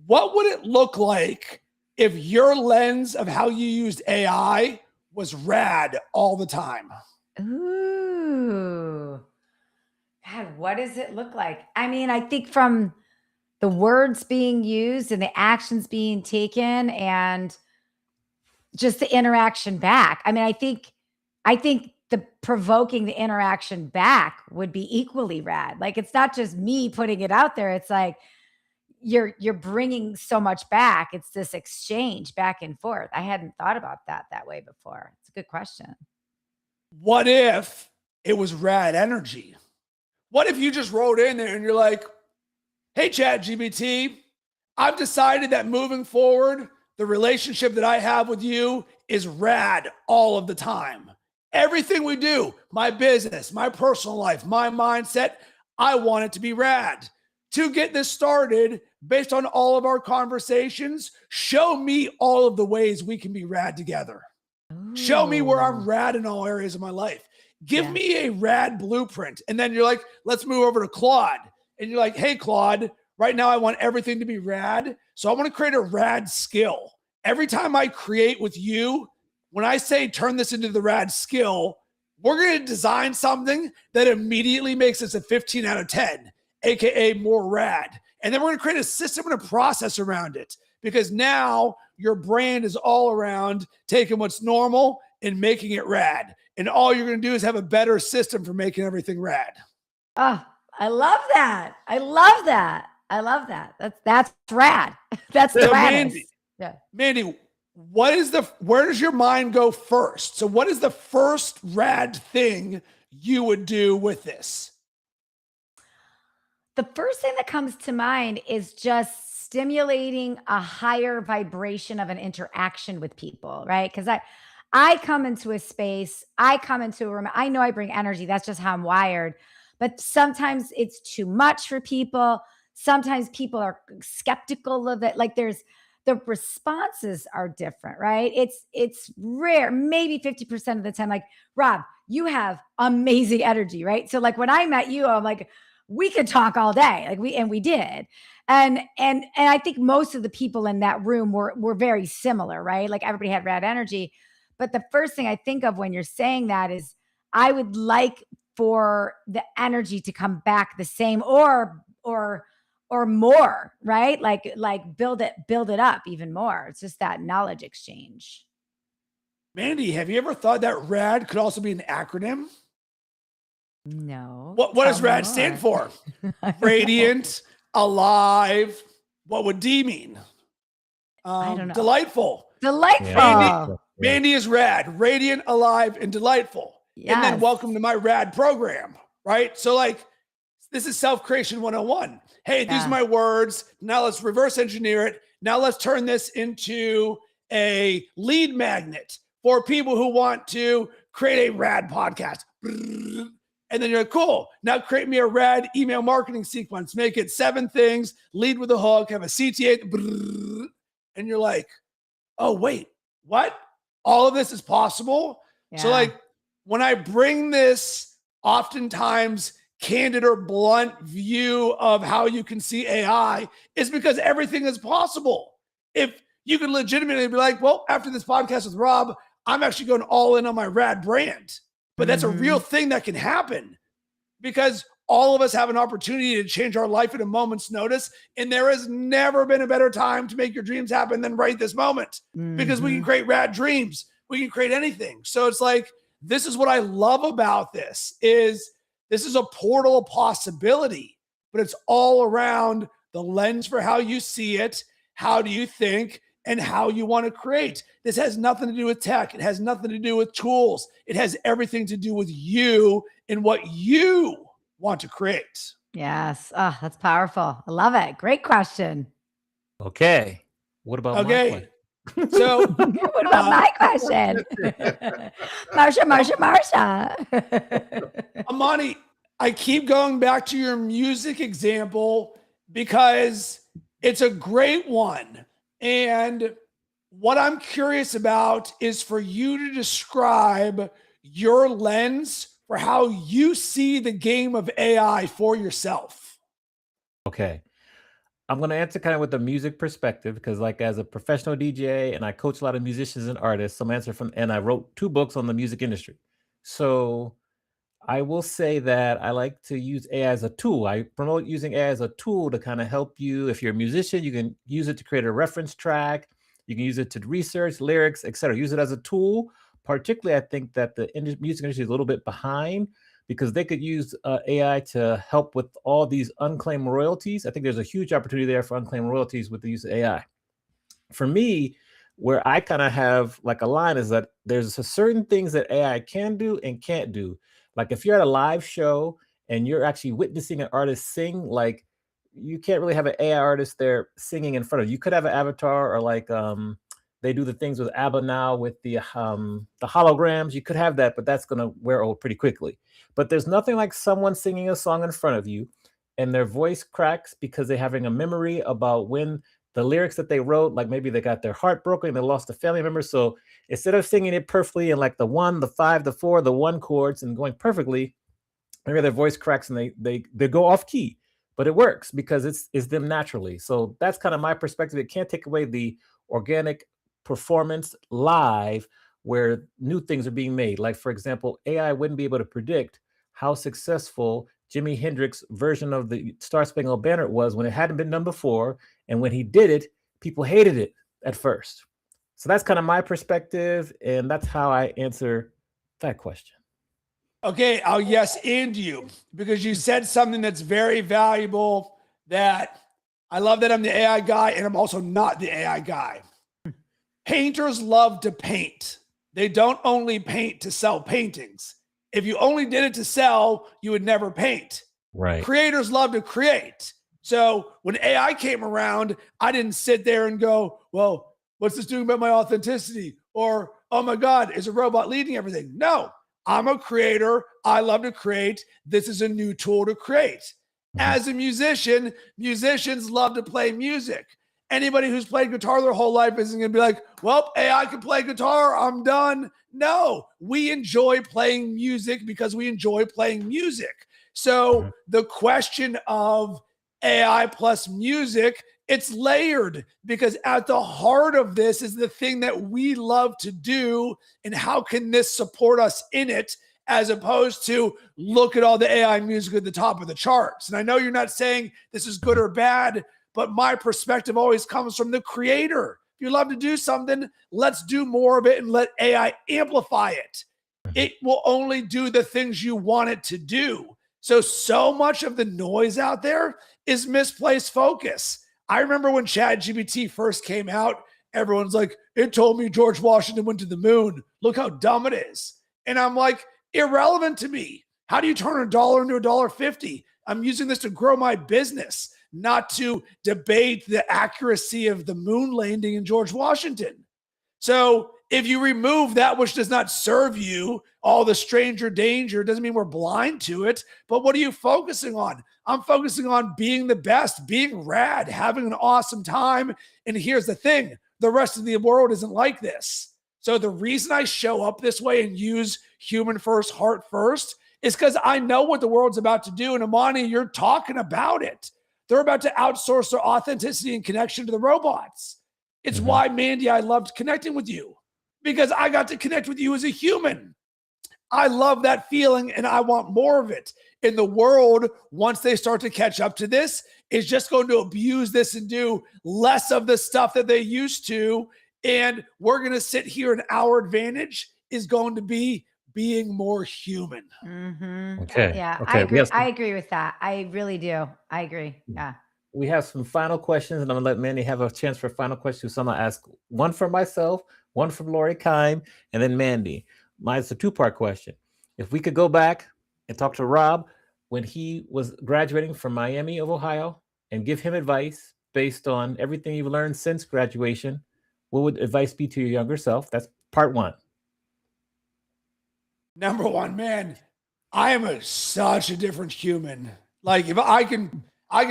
What would it look like if your lens of how you used AI was rad all the time? Ooh. God, what does it look like? I mean, I think from the words being used and the actions being taken and just the interaction back. I mean, I think the provoking the interaction back would be equally rad. Like, it's not just me putting it out there. It's like you're bringing so much back. It's this exchange back and forth. I hadn't thought about that way before. It's a good question. What if it was rad energy? What if you just wrote in there and you're like, hey, ChatGPT, I've decided that moving forward, the relationship that I have with you is rad all of the time. Everything we do, my business, my personal life, my mindset, I want it to be rad. To get this started, based on all of our conversations, show me all of the ways we can be rad together. Ooh. Show me where I'm rad in all areas of my life. Give me a rad blueprint. And then you're like, let's move over to Claude. And you're like, hey, Claude, right now I want everything to be rad. So I want to create a rad skill. Every time I create with you, when I say turn this into the rad skill, we're going to design something that immediately makes us a 15 out of 10, AKA more rad. And then we're going to create a system and a process around it, because now your brand is all around taking what's normal and making it rad. And all you're going to do is have a better system for making everything rad. Oh, I love that. I love that. I love that. That's rad. That's the raddest. Mandy, where does your mind go first? So what is the first rad thing you would do with this? The first thing that comes to mind is just stimulating a higher vibration of an interaction with people, right? Because I come into a space, I come into a room, I know I bring energy. That's just how I'm wired. But sometimes it's too much for people. Sometimes people are skeptical of it. Like the responses are different, right? It's rare, maybe 50% of the time. Like, Rob, you have amazing energy, right? So like when I met you, I'm like, we could talk all day. Like we did. And I think most of the people in that room were very similar, right? Like everybody had rad energy. But the first thing I think of when you're saying that is I would like for the energy to come back the same or more, right? Like build it up even more. It's just that knowledge exchange. Mandy, have you ever thought that RAD could also be an acronym? No. What does RAD stand for? Radiant, alive. What would D mean? I don't know. Delightful. Delightful. Mandy is rad, radiant, alive, and delightful. Yes. And then welcome to my rad program, right? So like, this is self-creation 101. Hey, these are my words. Now let's reverse engineer it. Now let's turn this into a lead magnet for people who want to create a rad podcast. And then you're like, cool. Now create me a rad email marketing sequence. Make it 7 things, lead with a hook, have a CTA. And you're like, oh, wait, what? All of this is possible? Yeah. So like when I bring this oftentimes candid or blunt view of how you can see AI, is because everything is possible. If you could legitimately be like, well, after this podcast with Rob, I'm actually going all in on my rad brand. But that's a real thing that can happen, because all of us have an opportunity to change our life at a moment's notice. And there has never been a better time to make your dreams happen than right this moment, because we can create rad dreams. We can create anything. So it's like, this is what I love about this is a portal of possibility, but it's all around the lens for how you see it. How do you think? And how you want to create. This has nothing to do with tech. It has nothing to do with tools. It has everything to do with you and what you want to create. Yes. Oh, that's powerful. I love it. Great question. Okay. What about my question? So what about my question? Marsha. Amani, I keep going back to your music example because it's a great one. And What I'm curious about is for you to describe your lens for how you see the game of AI for yourself. Okay. I'm going to answer kind of with the music perspective because, like, as a professional DJ and I coach a lot of musicians and artists, some answer from, and I wrote 2 books on the music industry. So I will say that I like to use AI as a tool. I promote using AI as a tool to kind of help you. If you're a musician, you can use it to create a reference track. You can use it to research lyrics, etc. Use it as a tool. Particularly, I think that the music industry is a little bit behind because they could use AI to help with all these unclaimed royalties. I think there's a huge opportunity there for unclaimed royalties with the use of AI. For me, where I kind of have like a line is that there's certain things that AI can do and can't do. Like if you're at a live show and you're actually witnessing an artist sing, like you can't really have an AI artist there singing in front of you. You could have an avatar or like they do the things with ABBA now with the holograms. You could have that, but that's gonna wear old pretty quickly. But there's nothing like someone singing a song in front of you and their voice cracks because they're having a memory about when the lyrics that they wrote, like maybe they got their heart broken, they lost a family member. So instead of singing it perfectly in like the 1, the 5, the 4, the 1 chords and going perfectly, maybe their voice cracks and they go off key. But it works because it's them naturally. So that's kind of my perspective. It can't take away the organic performance live where new things are being made. Like for example, AI wouldn't be able to predict how successful Jimi Hendrix version of the Star Spangled Banner was when it hadn't been done before. And when he did it, people hated it at first. So that's kind of my perspective. And that's how I answer that question. Okay, I'll yes and you because you said something that's very valuable that I love that I'm the AI guy and I'm also not the AI guy. Painters love to paint. They don't only paint to sell paintings. If you only did it to sell, you would never paint. Right. Creators love to create. So when AI came around, I didn't sit there and go, well, what's this doing about my authenticity? Or, oh my God, is a robot leading everything? No, I'm a creator. I love to create. This is a new tool to create. As a musician, musicians love to play music. Anybody who's played guitar their whole life isn't going to be like, well, AI can play guitar. I'm done. No, we enjoy playing music because we enjoy playing music. So the question of AI plus music, it's layered because at the heart of this is the thing that we love to do. And how can this support us in it? As opposed to look at all the AI music at the top of the charts. And I know you're not saying this is good or bad, but my perspective always comes from the creator. If you love to do something, let's do more of it and let AI amplify it. It will only do the things you want it to do. So much of the noise out there is misplaced focus. I remember when ChatGPT first came out, everyone's like, it told me George Washington went to the moon. Look how dumb it is. And I'm like, irrelevant to me. How do you turn $1 into $1.50? I'm using this to grow my business, not to debate the accuracy of the moon landing in George Washington. So if you remove that which does not serve you, all the stranger danger, doesn't mean we're blind to it. But what are you focusing on? I'm focusing on being the best, being rad, having an awesome time. And here's the thing, the rest of the world isn't like this. So the reason I show up this way and use human first, heart first is because I know what the world's about to do. And Amani, you're talking about it. They're about to outsource their authenticity and connection to the robots. It's why, Mandy, I loved connecting with you because I got to connect with you as a human. I love that feeling and I want more of it. In the world, once they start to catch up to this, is just going to abuse this and do less of the stuff that they used to. And we're going to sit here and our advantage is going to be being more human. Okay. Yeah, Okay. I agree with that. I really do. I agree. Yeah. We have some final questions, and I'm gonna let Mandy have a chance for final questions. So I'm gonna ask one from myself, one from Lori Kime, and then Mandy. Mine's a 2-part question. If we could go back and talk to Rob when he was graduating from Miami of Ohio and give him advice based on everything you've learned since graduation, what would advice be to your younger self? That's part 1. Number one, man, I am such a different human. Like if I can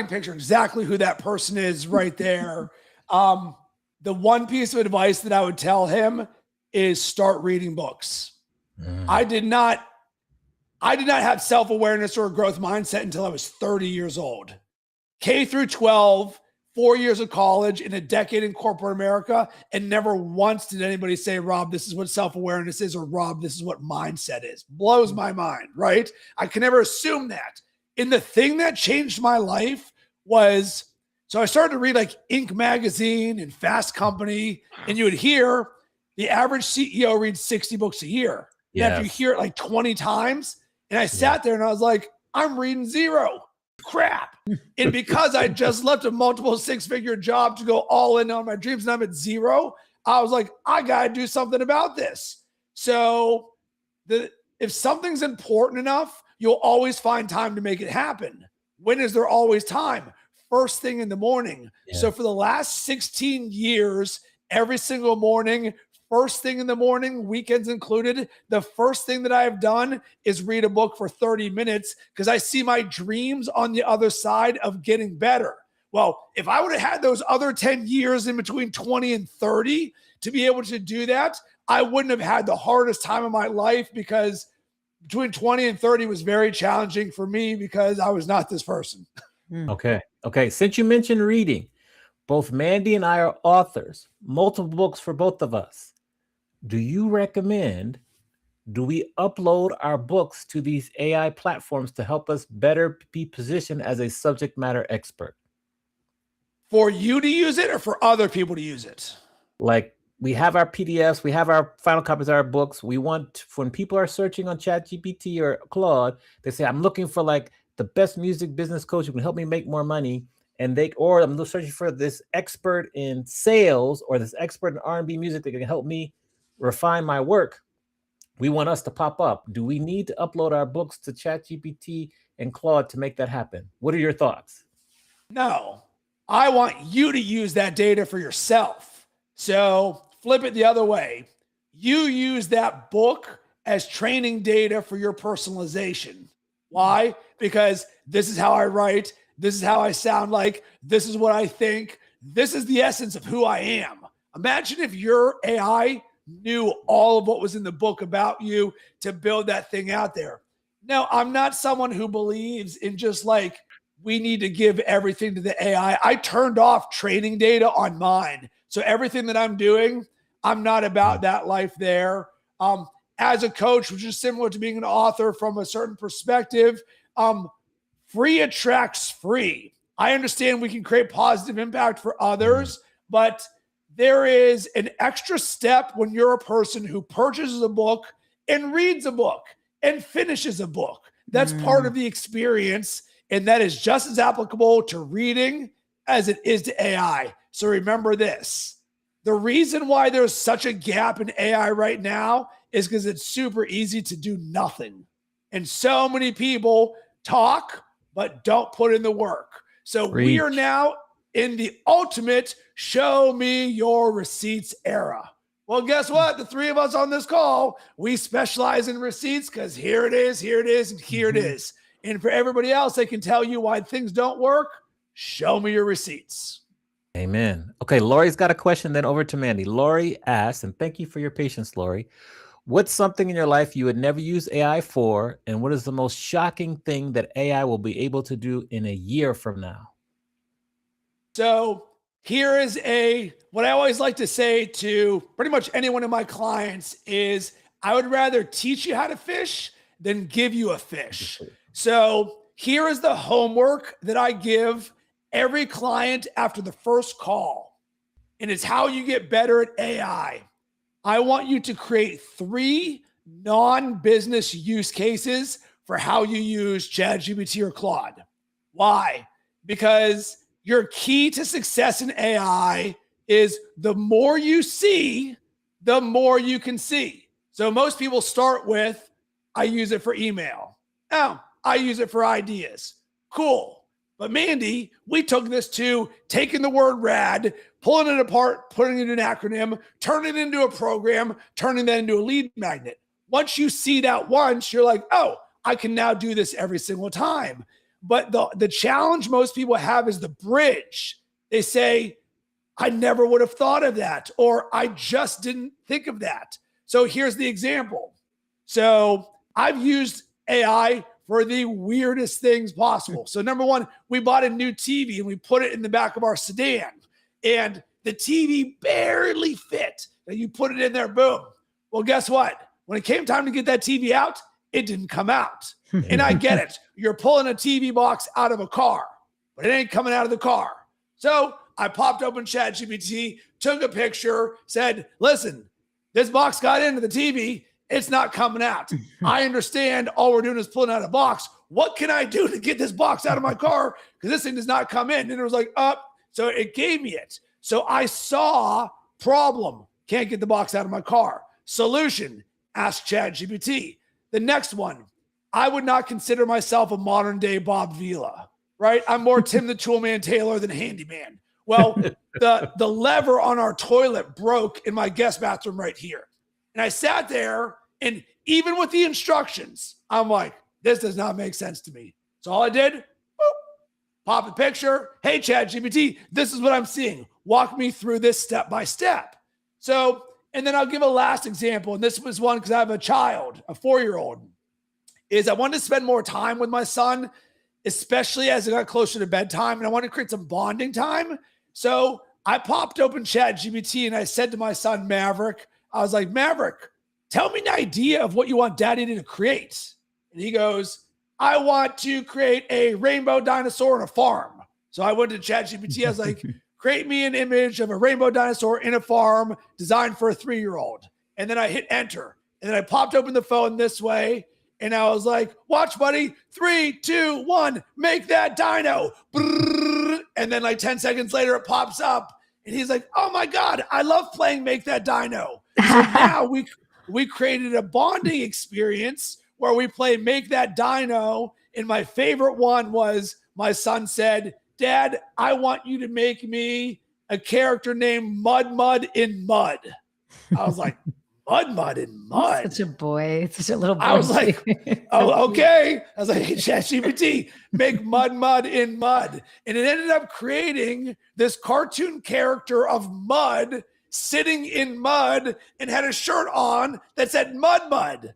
picture exactly who that person is right there. the one piece of advice that I would tell him is start reading books. I did not have self-awareness or a growth mindset until I was 30 years old. K through 12, 4 years of college, and a decade in corporate America, and never once did anybody say, Rob, this is what self-awareness is, or Rob, this is what mindset is. Blows my mind, right? I can never assume that. And the thing that changed my life was, so I started to read like Inc. magazine and Fast Company, and you would hear the average CEO reads 60 books a year. And after you hear it like 20 times, and I sat there and I was like, I'm reading zero. Crap. And because I just left a multiple six-figure job to go all in on my dreams and I'm at zero, I was like, I got to do something about this. So if something's important enough, you'll always find time to make it happen. When is there always time? First thing in the morning. Yeah. So for the last 16 years, every single morning, first thing in the morning, weekends included, the first thing that I have done is read a book for 30 minutes because I see my dreams on the other side of getting better. Well, if I would have had those other 10 years in between 20 and 30 to be able to do that, I wouldn't have had the hardest time of my life, because between 20 and 30 was very challenging for me because I was not this person. Okay. Since you mentioned reading, both Mandy and I are authors, multiple books for both of us. Do you recommend, do we upload our books to these AI platforms to help us better be positioned as a subject matter expert? For you to use it or for other people to use it? Like, we have our PDFs, we have our final copies of our books. We want, when people are searching on ChatGPT or Claude, they say, I'm looking for like the best music business coach who can help me make more money. Or I'm searching for this expert in sales or this expert in R&B music that can help me refine my work. We want us to pop up. Do we need to upload our books to ChatGPT and Claude to make that happen? What are your thoughts? No, I want you to use that data for yourself. So flip it the other way. You use that book as training data for your personalization. Why? Because this is how I write. This is how I sound like. This is what I think. This is the essence of who I am. Imagine if your AI knew all of what was in the book about you to build that thing out there. Now, I'm not someone who believes in just like, we need to give everything to the AI. I turned off training data on mine. So everything that I'm doing, I'm not about that life there. As a coach, which is similar to being an author from a certain perspective, free attracts free. I understand we can create positive impact for others, but there is an extra step when you're a person who purchases a book and reads a book and finishes a book. That's part of the experience, and that is just as applicable to reading as it is to AI. So remember this. The reason why there's such a gap in AI right now is because it's super easy to do nothing. And so many people talk, but don't put in the work. So we are now in the ultimate show me your receipts era. Well, guess what? The three of us on this call, we specialize in receipts because here it is, and here it is. And for everybody else, they can tell you why things don't work. Show me your receipts. Amen. Okay, Lori's got a question, then over to Mandy. Lori asks, and thank you for your patience, Lori. What's something in your life you would never use AI for, and what is the most shocking thing that AI will be able to do in a year from now? So here is what I always like to say to pretty much any one of my clients is, I would rather teach you how to fish than give you a fish. So here is the homework that I give every client after the first call, and it's how you get better at AI. I want you to create 3 non-business use cases for how you use ChatGPT or Claude. Why? Because your key to success in AI is the more you see, the more you can see. So most people start with, I use it for email. Oh, I use it for ideas. Cool. But Mandy, we took this to taking the word rad, pulling it apart, putting it in an acronym, turning it into a program, turning that into a lead magnet. Once you see that once, you're like, oh, I can now do this every single time. But the challenge most people have is the bridge. They say, I never would have thought of that, or I just didn't think of that. So here's the example. So I've used AI for the weirdest things possible. So number one, we bought a new TV and we put it in the back of our sedan, and the TV barely fit. And you put it in there, boom. Well, guess what? When it came time to get that TV out, it didn't come out. And I get it. You're pulling a TV box out of a car, but it ain't coming out of the car. So I popped open ChatGPT, took a picture, said, listen, this box got into the TV. It's not coming out. I understand all we're doing is pulling out a box. What can I do to get this box out of my car? Because this thing does not come in. And it was like, up. So it gave me it. So I saw problem. Can't get the box out of my car. Solution. Ask ChatGPT. The next one. I would not consider myself a modern day Bob Vila, right? I'm more Tim the Toolman Taylor than Handyman. Well, the lever on our toilet broke in my guest bathroom right here. And I sat there, and even with the instructions, I'm like, this does not make sense to me. So all I did, boop, pop a picture. Hey, ChatGPT, this is what I'm seeing. Walk me through this step by step. So, and then I'll give a last example. And this was one because I have a child, a 4-year-old, is I wanted to spend more time with my son, especially as it got closer to bedtime. And I wanted to create some bonding time. So I popped open ChatGPT and I said to my son, Maverick, I was like, Maverick, tell me an idea of what you want daddy to create. And he goes, I want to create a rainbow dinosaur in a farm. So I went to ChatGPT. I was like, create me an image of a rainbow dinosaur in a farm designed for a 3-year-old. And then I hit enter. And then I popped open the phone this way. And I was like, watch, buddy. 3, 2, 1, make that dino. And then like 10 seconds later, it pops up. And he's like, oh my God, I love playing Make That Dino. So now we created a bonding experience where we play Make That Dino. And my favorite one was my son said, Dad, I want you to make me a character named Mud in Mud. I was like, Mud in Mud. Such a boy. Such a little boy. I was like, oh, okay. I was like, hey, ChatGPT, make Mud in Mud. And it ended up creating this cartoon character of mud sitting in mud and had a shirt on that said Mud.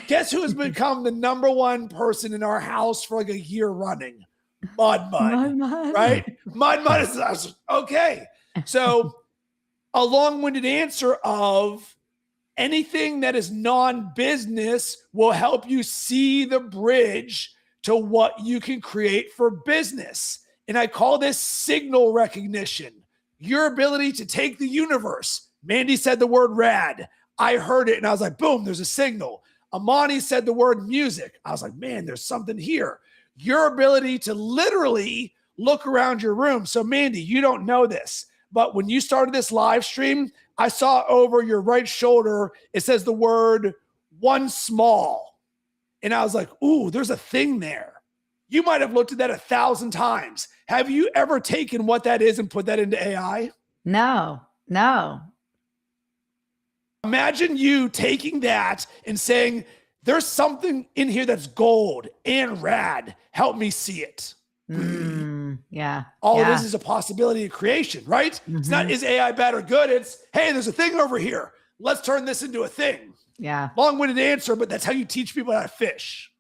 Guess who has become the number one person in our house for like a year running? Mud. Right? Mud is okay. So a long-winded answer of anything that is non-business will help you see the bridge to what you can create for business. And I call this signal recognition. Your ability to take the universe. Mandy said the word rad. I heard it and I was like, boom, there's a signal. Amani said the word music. I was like, man, there's something here. Your ability to literally look around your room. So Mandy, you don't know this, but when you started this live stream, I saw over your right shoulder, it says the word one small. And I was like, ooh, there's a thing there. You might have looked at that 1,000 times. Have you ever taken what that is and put that into AI? No. Imagine you taking that and saying, there's something in here that's gold and rad. Help me see it. Yeah. All it is a possibility of creation, right? Mm-hmm. It's not, is AI bad or good? It's, hey, there's a thing over here. Let's turn this into a thing. Yeah. Long-winded answer, but that's how you teach people how to fish.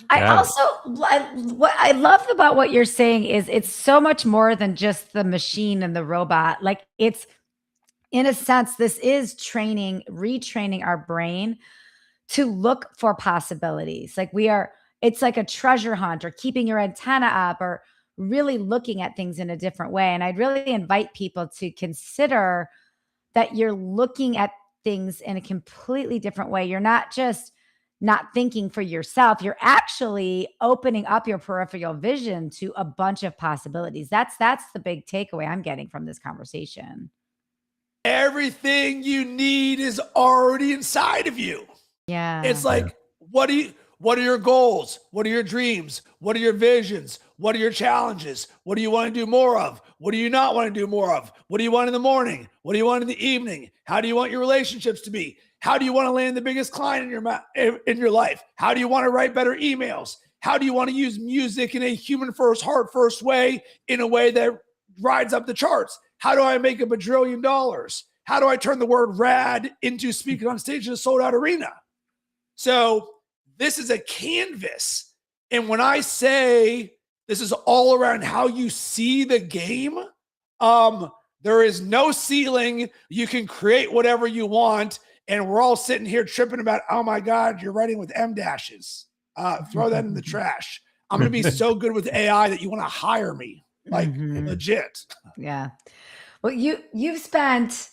What I love about what you're saying is it's so much more than just the machine and the robot. Like it's, in a sense, this is retraining our brain to look for possibilities. Like it's like a treasure hunt or keeping your antenna up or really looking at things in a different way. And I'd really invite people to consider that you're looking at things in a completely different way. You're not just not thinking for yourself. You're actually opening up your peripheral vision to a bunch of possibilities. That's the big takeaway I'm getting from this conversation. Everything you need is already inside of you. Yeah. It's like, what are your goals? What are your dreams? What are your visions? What are your challenges? What do you want to do more of? What do you not want to do more of? What do you want in the morning? What do you want in the evening? How do you want your relationships to be? How do you want to land the biggest client in your life? How do you want to write better emails? How do you want to use music in a human first, heart first way, in a way that rides up the charts? How do I make $1 bajillion? How do I turn the word rad into speaking on stage in a sold out arena? So this is a canvas. And when I say this is all around how you see the game, there is no ceiling. You can create whatever you want. And we're all sitting here tripping about, oh my God, you're writing with M dashes. Throw that in the trash. I'm going to be so good with AI that you want to hire me. Like legit. Yeah. Well, you've spent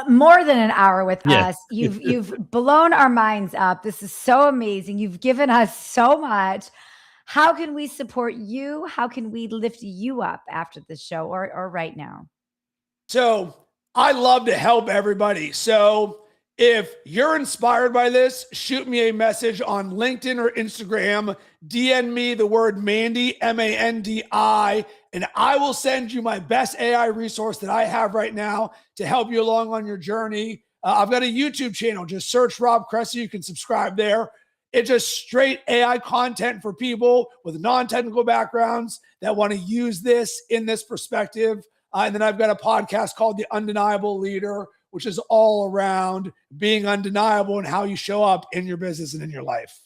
more than an hour with us. You've blown our minds up. This is so amazing. You've given us so much. How can we support you? How can we lift you up after the show or right now? So I love to help everybody. So if you're inspired by this, shoot me a message on LinkedIn or Instagram. DM me the word Mandy, Mandi, and I will send you my best AI resource that I have right now to help you along on your journey. I've got a YouTube channel. Just search Rob Cressy. You can subscribe there. It's just straight AI content for people with non-technical backgrounds that want to use this in this perspective. And then I've got a podcast called The Undeniable Leader, which is all around being undeniable and how you show up in your business and in your life.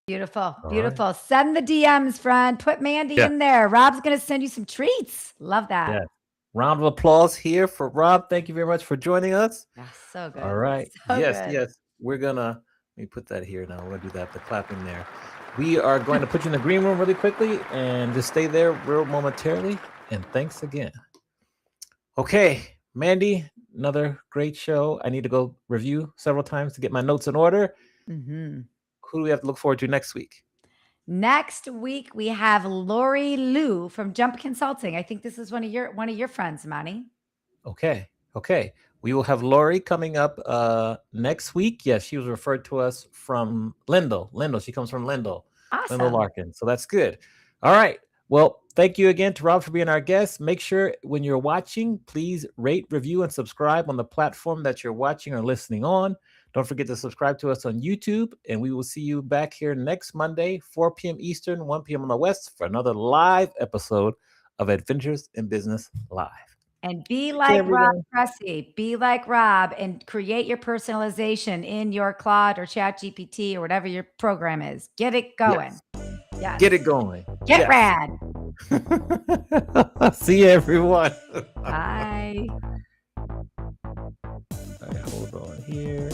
Beautiful. Beautiful. Right. Send the DMs, friend. Put Mandy in there. Rob's going to send you some treats. Love that. Yeah. Round of applause here for Rob. Thank you very much for joining us. So good. All right. So yes. good. Yes. We're going to, let me put that here now. We're going to do that, the clapping there. We are going to put you in the green room really quickly and just stay there real momentarily. And thanks again. Okay, Mandy, another great show. I need to go review several times to get my notes in order. Mm-hmm. Who do we have to look forward to next week? Next week we have Lori Liu from Jump Consulting. I think this is one of your friends, Manny. Okay. We will have Lori coming up next week. Yes, she was referred to us from Lindell. She comes from Lindell. Awesome. Lindell Larkin. So that's good. All right. Well, thank you again to Rob for being our guest. Make sure when you're watching, please rate, review, and subscribe on the platform that you're watching or listening on. Don't forget to subscribe to us on YouTube, and we will see you back here next Monday, 4 p.m. Eastern, 1 p.m. on the West, for another live episode of Adventures in Business Live. And be like Rob Cressy. Be like Rob and create your personalization in your Claude or ChatGPT or whatever your program is. Get it going. Yes. Get it going. Get rad. See you, everyone. Bye. All right, hold on here.